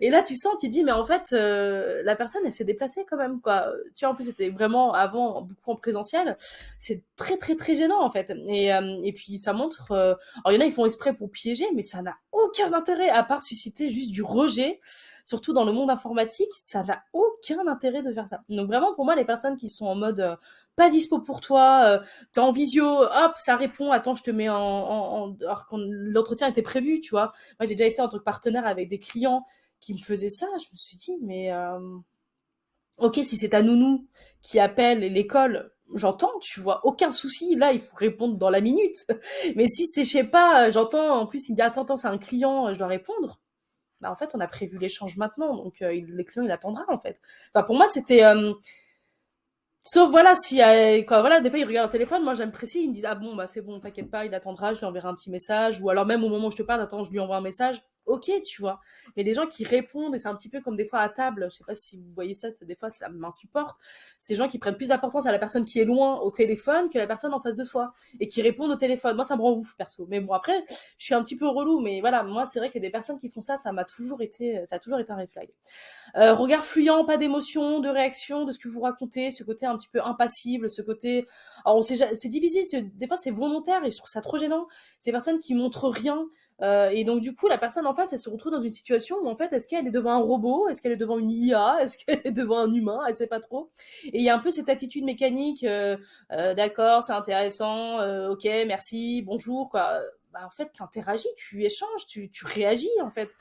Et là, tu sens, tu dis, mais en fait, la personne, elle s'est déplacée quand même, quoi. Tu vois, en plus, c'était vraiment avant beaucoup en présentiel. C'est très, très, très gênant, en fait. Et puis, ça montre. Alors, il y en a, ils font exprès pour piéger, mais ça n'a aucun intérêt, à part susciter juste du rejet. Surtout dans le monde informatique, ça n'a aucun intérêt de faire ça. Donc, vraiment, pour moi, les personnes qui sont en mode pas dispo pour toi, t'es en visio, hop, ça répond, attends, je te mets alors que l'entretien était prévu, tu vois. Moi, j'ai déjà été en tant que partenaire avec des clients qui me faisaient ça, je me suis dit, mais ok, si c'est ta nounou qui appelle l'école, j'entends, tu vois, aucun souci, là, il faut répondre dans la minute. Mais si c'est, je sais pas, j'entends, en plus, il me dit, attends, c'est un client, je dois répondre. Bah, en fait, on a prévu l'échange maintenant, donc le client, il attendra, en fait. Enfin, pour moi, c'était Sauf voilà, si quoi, voilà, des fois ils regardent leur téléphone, moi j'apprécie, ils me disent ah bon bah c'est bon, t'inquiète pas, il attendra, je lui enverrai un petit message, ou alors même au moment où je te parle, attends, je lui envoie un message. Ok, tu vois. Mais les gens qui répondent, et c'est un petit peu comme des fois à table, je sais pas si vous voyez ça, des fois ça m'insupporte, c'est les gens qui prennent plus d'importance à la personne qui est loin au téléphone que la personne en face de soi, et qui répondent au téléphone. Moi ça me rend ouf perso. Mais bon après, je suis un petit peu relou, mais voilà, moi c'est vrai que des personnes qui font ça, ça a toujours été un red flag. Regard fuyant, pas d'émotion, de réaction, de ce que vous racontez, ce côté un petit peu impassible, ce côté. Alors, c'est difficile, des fois c'est volontaire et je trouve ça trop gênant. Ces personnes qui montrent rien. Et donc, du coup, la personne en face, elle se retrouve dans une situation où, en fait, est-ce qu'elle est devant un robot? Est-ce qu'elle est devant une IA? Est-ce qu'elle est devant un humain? Elle sait pas trop. Et il y a un peu cette attitude mécanique, d'accord, c'est intéressant, ok, merci, bonjour, quoi. Bah, en fait, tu interagis, tu échanges, tu réagis, en fait.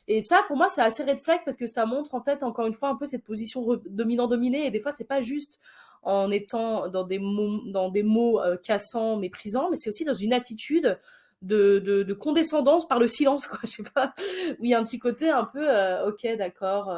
Et ça, pour moi, c'est assez red flag parce que ça montre, en fait, encore une fois, un peu cette position dominant-dominé. Et des fois, c'est pas juste en étant dans des mots cassants, méprisants, mais c'est aussi dans une attitude de condescendance par le silence, quoi. Je sais pas. Où il y a un petit côté un peu, ok, d'accord,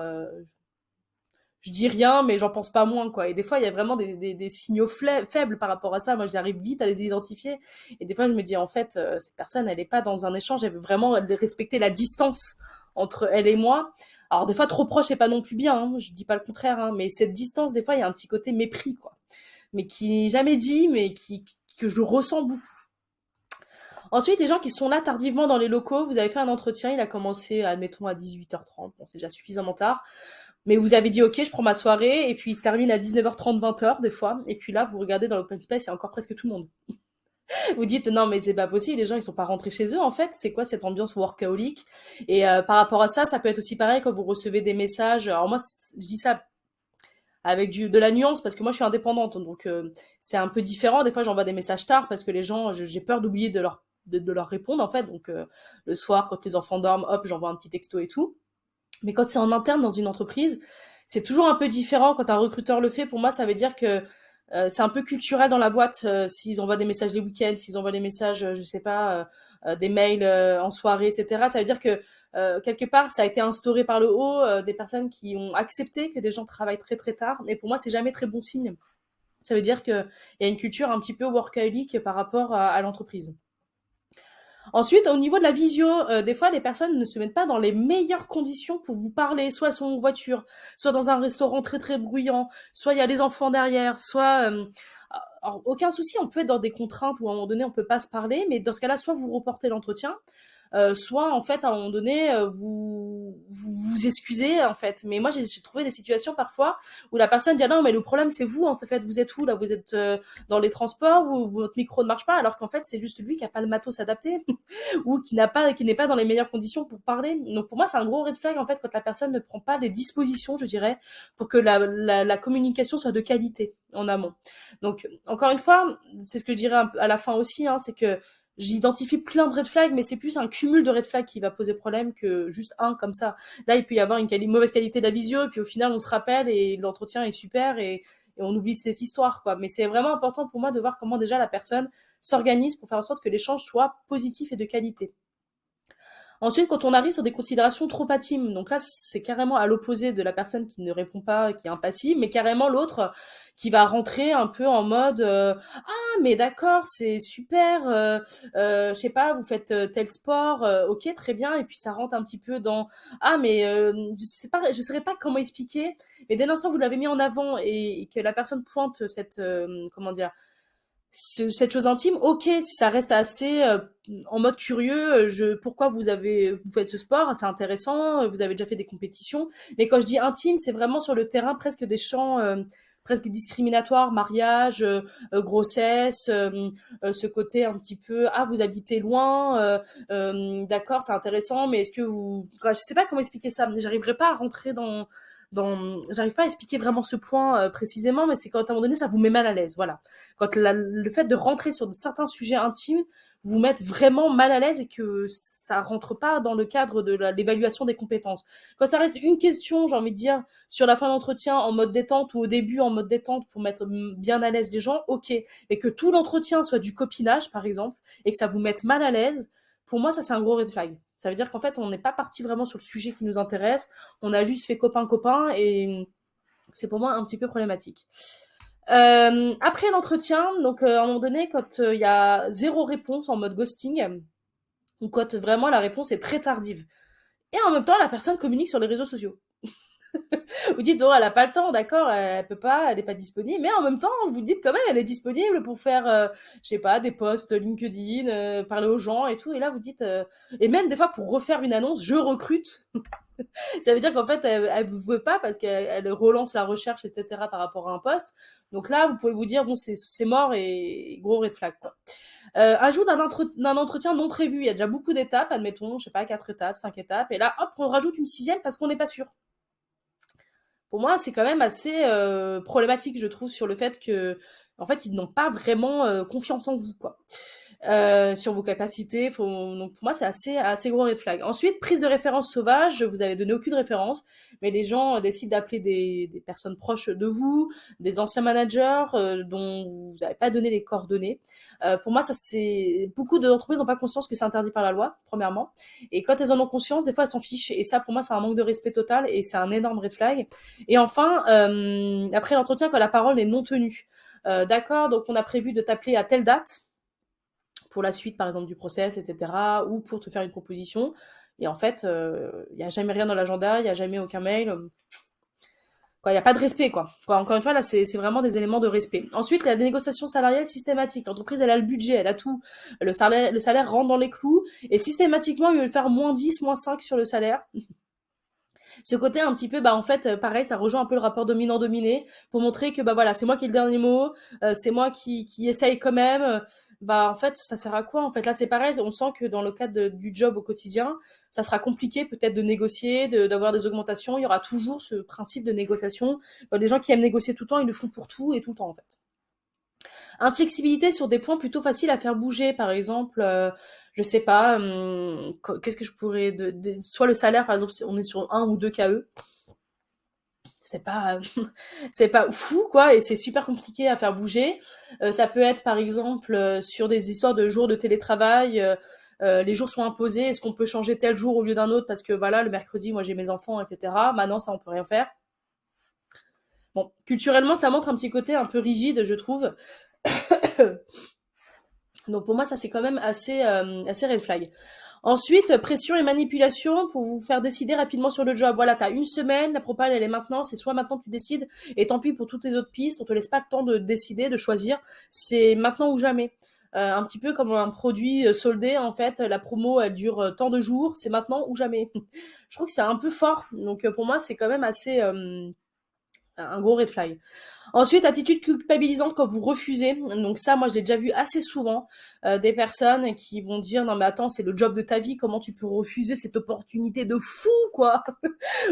je dis rien, mais j'en pense pas moins, quoi. Et des fois, il y a vraiment des signaux faibles par rapport à ça. Moi, j'arrive vite à les identifier. Et des fois, je me dis, en fait, cette personne, elle est pas dans un échange, elle veut vraiment respecter la distance entre elle et moi. Alors, des fois, trop proche, c'est pas non plus bien, hein. Je dis pas le contraire, hein. Mais cette distance, des fois, il y a un petit côté mépris, quoi. Mais qui n'est jamais dit, mais que je ressens beaucoup. Ensuite, les gens qui sont là tardivement dans les locaux, vous avez fait un entretien, il a commencé, admettons, à 18h30. Bon, c'est déjà suffisamment tard. Mais vous avez dit, ok, je prends ma soirée, et puis il se termine à 19h30, 20h, des fois. Et puis là, vous regardez dans l'open space, il y a encore presque tout le monde. Vous dites, non, mais c'est pas possible, les gens, ils sont pas rentrés chez eux, en fait. C'est quoi cette ambiance workaholic? Et par rapport à ça, ça peut être aussi pareil quand vous recevez des messages. Alors moi, je dis ça avec de la nuance, parce que moi, je suis indépendante. Donc, c'est un peu différent. Des fois, j'envoie des messages tard, parce que les gens, j'ai peur d'oublier de leur répondre, en fait. Donc, le soir, quand les enfants dorment, hop, j'envoie un petit texto et tout. Mais quand c'est en interne dans une entreprise, c'est toujours un peu différent. Quand un recruteur le fait, pour moi, ça veut dire que c'est un peu culturel dans la boîte. S'ils envoient des messages les week-ends, s'ils envoient des messages, je sais pas, des mails en soirée, etc. Ça veut dire que quelque part, ça a été instauré par le haut, des personnes qui ont accepté que des gens travaillent très très tard. Et pour moi, c'est jamais très bon signe. Ça veut dire qu'il y a une culture un petit peu workaholic par rapport à l'entreprise. Ensuite, au niveau de la visio, des fois, les personnes ne se mettent pas dans les meilleures conditions pour vous parler, soit elles sont en voiture, soit dans un restaurant très très bruyant, soit il y a les enfants derrière, soit... alors, aucun souci, on peut être dans des contraintes où à un moment donné on peut pas se parler, mais dans ce cas-là, soit vous reportez l'entretien, soit en fait à un moment donné vous excusez en fait. Mais moi j'ai trouvé des situations parfois où la personne dit ah non mais le problème c'est vous en fait, vous êtes où là, vous êtes dans les transports ou votre micro ne marche pas, alors qu'en fait c'est juste lui qui a pas le matos adapté ou qui n'est pas dans les meilleures conditions pour parler. Donc pour moi c'est un gros red flag en fait quand la personne ne prend pas les dispositions, je dirais, pour que la communication soit de qualité en amont. Donc encore une fois, c'est ce que je dirais à la fin aussi, hein, c'est que j'identifie plein de red flags, mais c'est plus un cumul de red flags qui va poser problème que juste un comme ça. Là, il peut y avoir une mauvaise qualité de la visio, et puis au final, on se rappelle et l'entretien est super et on oublie cette histoire, quoi. Mais c'est vraiment important pour moi de voir comment déjà la personne s'organise pour faire en sorte que l'échange soit positif et de qualité. Ensuite, quand on arrive sur des considérations trop intimes, donc là, c'est carrément à l'opposé de la personne qui ne répond pas, qui est impassible, mais carrément l'autre qui va rentrer un peu en mode ah mais d'accord, c'est super, je sais pas, vous faites tel sport, ok très bien, et puis ça rentre un petit peu dans ah mais je saurais pas comment expliquer, mais dès l'instant où vous l'avez mis en avant et que la personne pointe cette comment dire cette chose intime, ok, si ça reste assez en mode curieux, pourquoi vous faites ce sport, c'est intéressant, vous avez déjà fait des compétitions, mais quand je dis intime, c'est vraiment sur le terrain presque des champs presque discriminatoires, mariage, grossesse, ce côté un petit peu, ah vous habitez loin, d'accord, c'est intéressant, mais est-ce que vous, je sais pas comment expliquer ça, mais j'arriverai pas à rentrer j'arrive pas à expliquer vraiment ce point précisément, mais c'est quand à un moment donné ça vous met mal à l'aise, voilà. Quand le fait de rentrer sur certains sujets intimes vous met vraiment mal à l'aise et que ça rentre pas dans le cadre de l'évaluation des compétences. Quand ça reste une question, j'ai envie de dire, sur la fin d'entretien en mode détente ou au début en mode détente pour mettre bien à l'aise les gens, ok. Mais que tout l'entretien soit du copinage, par exemple, et que ça vous mette mal à l'aise, pour moi, ça c'est un gros red flag. Ça veut dire qu'en fait, on n'est pas parti vraiment sur le sujet qui nous intéresse, on a juste fait copain-copain et c'est pour moi un petit peu problématique. Après l'entretien, donc à un moment donné, quand il y a zéro réponse en mode ghosting, ou quand vraiment la réponse est très tardive. Et en même temps, la personne communique sur les réseaux sociaux. Vous dites, oh, elle a pas le temps, d'accord, elle peut pas, elle est pas disponible, mais en même temps, vous dites quand même, elle est disponible pour faire, je sais pas, des posts LinkedIn, parler aux gens et tout. Et là, vous dites, et même des fois pour refaire une annonce, je recrute. Ça veut dire qu'en fait, elle vous veut pas parce qu'elle relance la recherche, etc. par rapport à un poste. Donc là, vous pouvez vous dire, bon, c'est mort et gros red flag, quoi. Ajout d'un entretien non prévu. Il y a déjà beaucoup d'étapes, admettons, je sais pas, 4 étapes, 5 étapes. Et là, hop, on rajoute une sixième parce qu'on n'est pas sûr. Pour moi, c'est quand même assez problématique, je trouve, sur le fait que, en fait, ils n'ont pas vraiment confiance en vous, quoi. Sur vos capacités. Donc pour moi, c'est assez gros red flag. Ensuite, prise de référence sauvage. Vous avez donné aucune référence, mais les gens décident d'appeler des personnes proches de vous, des anciens managers dont vous n'avez pas donné les coordonnées. Pour moi, ça c'est beaucoup d'entreprises n'ont pas conscience que c'est interdit par la loi, premièrement. Et quand elles en ont conscience, des fois elles s'en fichent. Et ça, pour moi, c'est un manque de respect total et c'est un énorme red flag. Et enfin, après l'entretien, quand la parole est non tenue. D'accord, donc on a prévu de t'appeler à telle date pour la suite, par exemple, du process, etc., ou pour te faire une proposition. Et en fait, il n'y a jamais rien dans l'agenda, il n'y a jamais aucun mail. Il n'y a pas de respect, quoi. Encore une fois, là, c'est vraiment des éléments de respect. Ensuite, la négociation salariale systématique. L'entreprise, elle a le budget, elle a tout. Le salaire rentre dans les clous. Et systématiquement, ils veulent faire moins 10, moins 5 sur le salaire. Ce côté un petit peu, bah en fait, pareil, ça rejoint un peu le rapport dominant-dominé pour montrer que bah voilà, c'est moi qui ai le dernier mot, c'est moi qui essaye quand même. Bah en fait, ça sert à quoi en fait? Là, c'est pareil, on sent que dans le cadre du job au quotidien, ça sera compliqué peut-être de négocier, d'avoir des augmentations. Il y aura toujours ce principe de négociation. Les gens qui aiment négocier tout le temps, ils le font pour tout et tout le temps en fait. Inflexibilité sur des points plutôt faciles à faire bouger, par exemple, je sais pas, qu'est-ce que je pourrais soit le salaire, par exemple, si on est sur un ou deux KE, c'est pas c'est pas fou quoi et c'est super compliqué à faire bouger. Ça peut être par exemple sur des histoires de jours de télétravail. Les jours sont imposés. Est-ce qu'on peut changer tel jour au lieu d'un autre parce que voilà le mercredi moi j'ai mes enfants etc. Maintenant ça on peut rien faire. Bon culturellement ça montre un petit côté un peu rigide je trouve. Donc pour moi, ça c'est quand même assez red flag. Ensuite, pression et manipulation pour vous faire décider rapidement sur le job. Voilà, t'as une semaine, la propale elle est maintenant, c'est soit maintenant tu décides, et tant pis pour toutes les autres pistes, on te laisse pas le temps de décider, de choisir, c'est maintenant ou jamais. Un petit peu comme un produit soldé, en fait, la promo elle dure tant de jours, c'est maintenant ou jamais. Je trouve que c'est un peu fort, donc pour moi c'est quand même assez un gros red flag. Ensuite, attitude culpabilisante quand vous refusez. Donc ça, moi, je l'ai déjà vu assez souvent. Des personnes qui vont dire, non mais attends, c'est le job de ta vie, comment tu peux refuser cette opportunité de fou, quoi.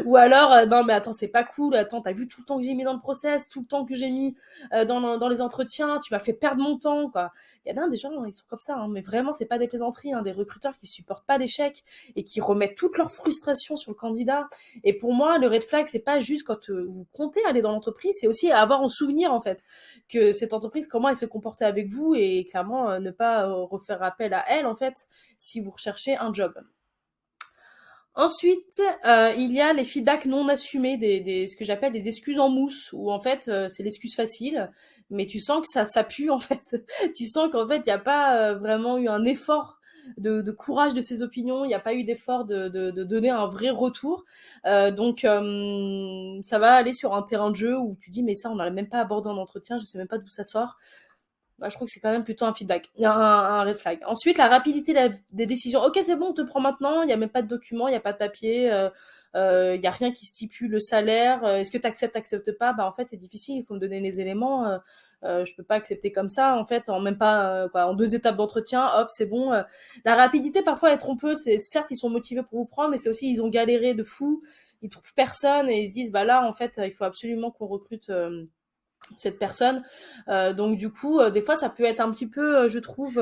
Ou alors, non mais attends, c'est pas cool, attends, t'as vu tout le temps que j'ai mis dans le process, tout le temps que j'ai mis dans les entretiens, tu m'as fait perdre mon temps, quoi. Il y en a des gens, ils sont comme ça, hein, mais vraiment, c'est pas des plaisanteries, hein, des recruteurs qui supportent pas l'échec et qui remettent toute leur frustration sur le candidat. Et pour moi, le red flag, c'est pas juste quand vous comptez aller dans l'entreprise, c'est aussi avoir en souvenir, en fait, que cette entreprise, comment elle s'est comportée avec vous et clairement ne pas refaire appel à elle, en fait, si vous recherchez un job. Ensuite, il y a les feedbacks non assumés, ce que j'appelle des excuses en mousse, où en fait c'est l'excuse facile, mais tu sens que ça pue en fait. Tu sens qu'en fait il n'y a pas vraiment eu un effort de courage de ses opinions, il n'y a pas eu d'effort de donner un vrai retour. Donc ça va aller sur un terrain de jeu où tu dis mais ça on n'en même pas abordé en entretien, je sais même pas d'où ça sort. Bah, je trouve que c'est quand même plutôt un feedback, un red flag. Ensuite, la rapidité des décisions. Ok, c'est bon, on te prend maintenant. Il n'y a même pas de document, il n'y a pas de papier, il n'y a rien qui stipule le salaire. Est-ce que tu acceptes, t'acceptes pas? Bah en fait, c'est difficile. Il faut me donner les éléments. Je peux pas accepter comme ça. En fait, en même pas en 2 étapes d'entretien, hop, c'est bon. La rapidité parfois est trompeuse. C'est certes ils sont motivés pour vous prendre, mais c'est aussi ils ont galéré de fou. Ils trouvent personne et ils se disent bah là en fait il faut absolument qu'on recrute. Cette personne. Donc du coup, des fois, ça peut être un petit peu, je trouve,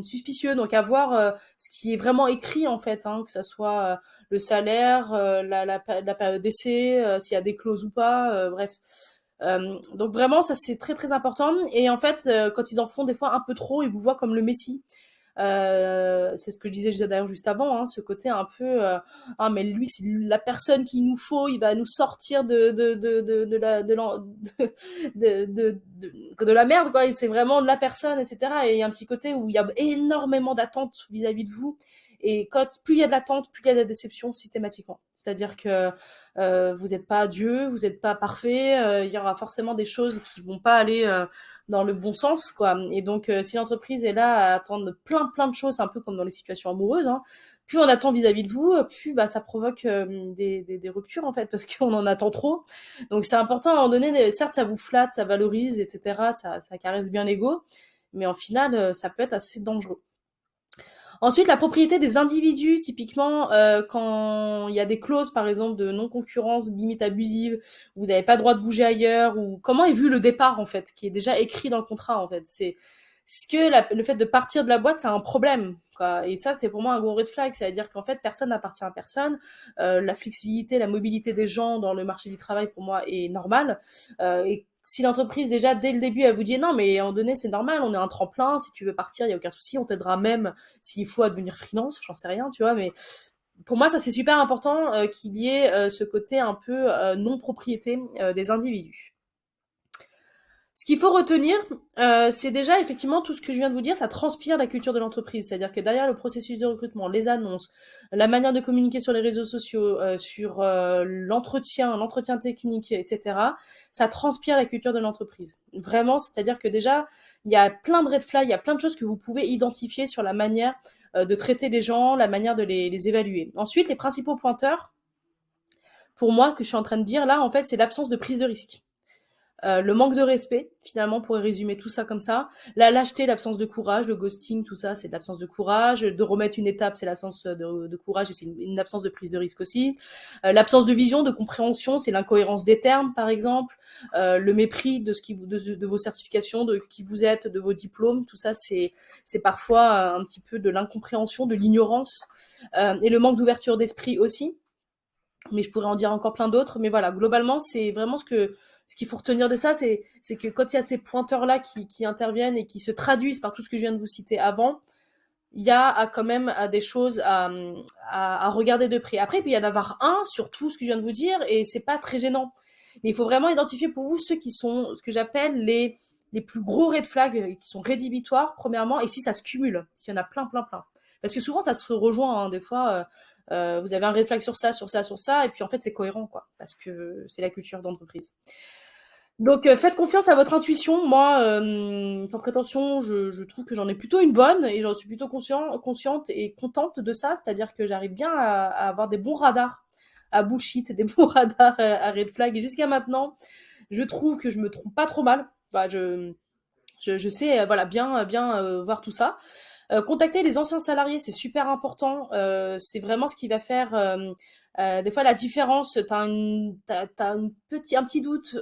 suspicieux. Donc à voir ce qui est vraiment écrit en fait, hein, que ça soit le salaire, la période d'essai, s'il y a des clauses ou pas, bref. Donc vraiment, ça c'est très très important. Et en fait, quand ils en font des fois un peu trop, ils vous voient comme le messie. C'est ce que je disais d'ailleurs juste avant, hein, ce côté un peu ah mais lui c'est la personne qu'il nous faut, il va nous sortir de la merde quoi. Et c'est vraiment la personne, etc. Et il y a un petit côté où il y a énormément d'attentes vis-à-vis de vous. Et plus il y a de l'attente, plus il y a de la déception systématiquement. C'est-à-dire que vous n'êtes pas Dieu, vous n'êtes pas parfait, il y aura forcément des choses qui vont pas aller dans le bon sens, quoi. Et donc, si l'entreprise est là à attendre plein de choses, un peu comme dans les situations amoureuses, hein, plus on attend vis-à-vis de vous, plus bah, ça provoque des ruptures, en fait, parce qu'on en attend trop. Donc, c'est important à un moment donné, certes, ça vous flatte, ça valorise, etc., ça caresse bien l'ego, mais en final, ça peut être assez dangereux. Ensuite, la propriété des individus, typiquement, quand il y a des clauses, par exemple, de non-concurrence, limite abusive, vous n'avez pas le droit de bouger ailleurs, ou comment est vu le départ, en fait, qui est déjà écrit dans le contrat, en fait. C'est ce que le fait de partir de la boîte, c'est un problème, quoi. Et ça, c'est pour moi un gros red flag. C'est-à-dire qu'en fait, personne n'appartient à personne. La flexibilité, la mobilité des gens dans le marché du travail, pour moi, est normale. Et si l'entreprise, déjà, dès le début, elle vous dit non, mais à un moment donné, c'est normal, on est un tremplin, si tu veux partir, il n'y a aucun souci, on t'aidera même s'il faut à devenir freelance, j'en sais rien, tu vois, mais pour moi, ça, c'est super important qu'il y ait ce côté un peu non-propriété des individus. Ce qu'il faut retenir, c'est déjà effectivement tout ce que je viens de vous dire, ça transpire la culture de l'entreprise. C'est-à-dire que derrière le processus de recrutement, les annonces, la manière de communiquer sur les réseaux sociaux, sur l'entretien technique, etc., ça transpire la culture de l'entreprise. Vraiment, c'est-à-dire que déjà, il y a plein de red flags, il y a plein de choses que vous pouvez identifier sur la manière de traiter les gens, la manière de les évaluer. Ensuite, les principaux pointeurs, pour moi, que je suis en train de dire là, en fait, c'est l'absence de prise de risque. Le manque de respect, finalement, on pourrait résumer tout ça comme ça. La lâcheté, l'absence de courage, le ghosting, tout ça, c'est de l'absence de courage. De remettre une étape, c'est l'absence de courage et c'est une absence de prise de risque aussi. L'absence de vision, de compréhension, c'est l'incohérence des termes, par exemple. Le mépris de, ce qui vous, de vos certifications, de qui vous êtes, de vos diplômes, tout ça, c'est parfois un petit peu de l'incompréhension, de l'ignorance. Et le manque d'ouverture d'esprit aussi. Mais je pourrais en dire encore plein d'autres. Mais voilà, globalement, c'est vraiment ce qu'il faut retenir de ça, c'est que quand il y a ces pointeurs-là qui interviennent et qui se traduisent par tout ce que je viens de vous citer avant, il y a quand même des choses à regarder de près. Après, il peut y en avoir un sur tout ce que je viens de vous dire et c'est pas très gênant. Mais il faut vraiment identifier pour vous ceux qui sont ce que j'appelle les plus gros red flags qui sont rédhibitoires, premièrement, et si ça se cumule, s'il y en a plein. Parce que souvent, ça se rejoint, hein, des fois, vous avez un red flag sur ça, et puis en fait, c'est cohérent, quoi, parce que c'est la culture d'entreprise. Donc faites confiance à votre intuition. Moi, sans prétention, je trouve que j'en ai plutôt une bonne et j'en suis plutôt consciente et contente de ça. C'est-à-dire que j'arrive bien à avoir des bons radars à bullshit, des bons radars à red flag. Et jusqu'à maintenant, je trouve que je me trompe pas trop mal. Bah, je sais voilà, bien voir tout ça. Contacter les anciens salariés, c'est super important. C'est vraiment ce qui va faire des fois la différence. T'as un petit doute,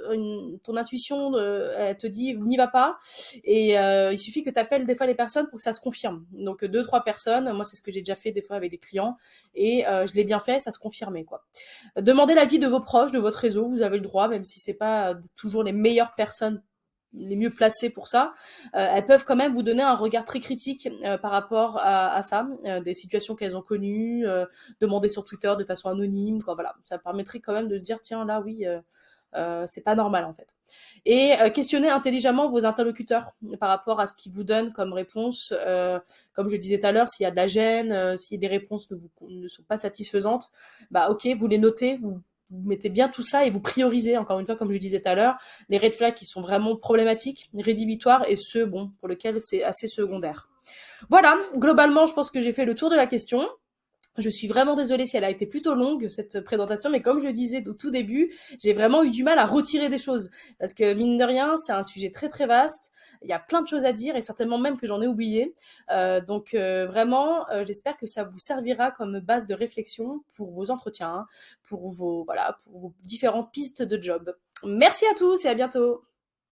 ton intuition, elle te dit n'y va pas. Et il suffit que tu appelles des fois les personnes pour que ça se confirme. Donc deux, trois personnes, moi c'est ce que j'ai déjà fait des fois avec des clients. Et je l'ai bien fait, ça se confirmait, quoi. Demandez l'avis de vos proches, de votre réseau, vous avez le droit, même si c'est pas toujours les meilleures personnes les mieux placées pour ça, elles peuvent quand même vous donner un regard très critique par rapport à ça, des situations qu'elles ont connues, demander sur Twitter de façon anonyme, quoi, voilà. Ça permettrait quand même de dire, tiens, là, oui, c'est pas normal, en fait. Et questionner intelligemment vos interlocuteurs par rapport à ce qu'ils vous donnent comme réponse. Comme je disais tout à l'heure, s'il y a de la gêne, si des réponses ne sont pas satisfaisantes, bah ok, vous les notez, vous mettez bien tout ça et vous priorisez, encore une fois, comme je disais tout à l'heure, les red flags qui sont vraiment problématiques, rédhibitoires, et ceux, bon, pour lesquels c'est assez secondaire. Voilà, globalement, je pense que j'ai fait le tour de la question. Je suis vraiment désolée si elle a été plutôt longue, cette présentation, mais comme je disais au tout début, j'ai vraiment eu du mal à retirer des choses. Parce que, mine de rien, c'est un sujet très vaste. Il y a plein de choses à dire et certainement même que j'en ai oublié. Donc, vraiment, j'espère que ça vous servira comme base de réflexion pour vos entretiens, pour vos différentes pistes de job. Merci à tous et à bientôt.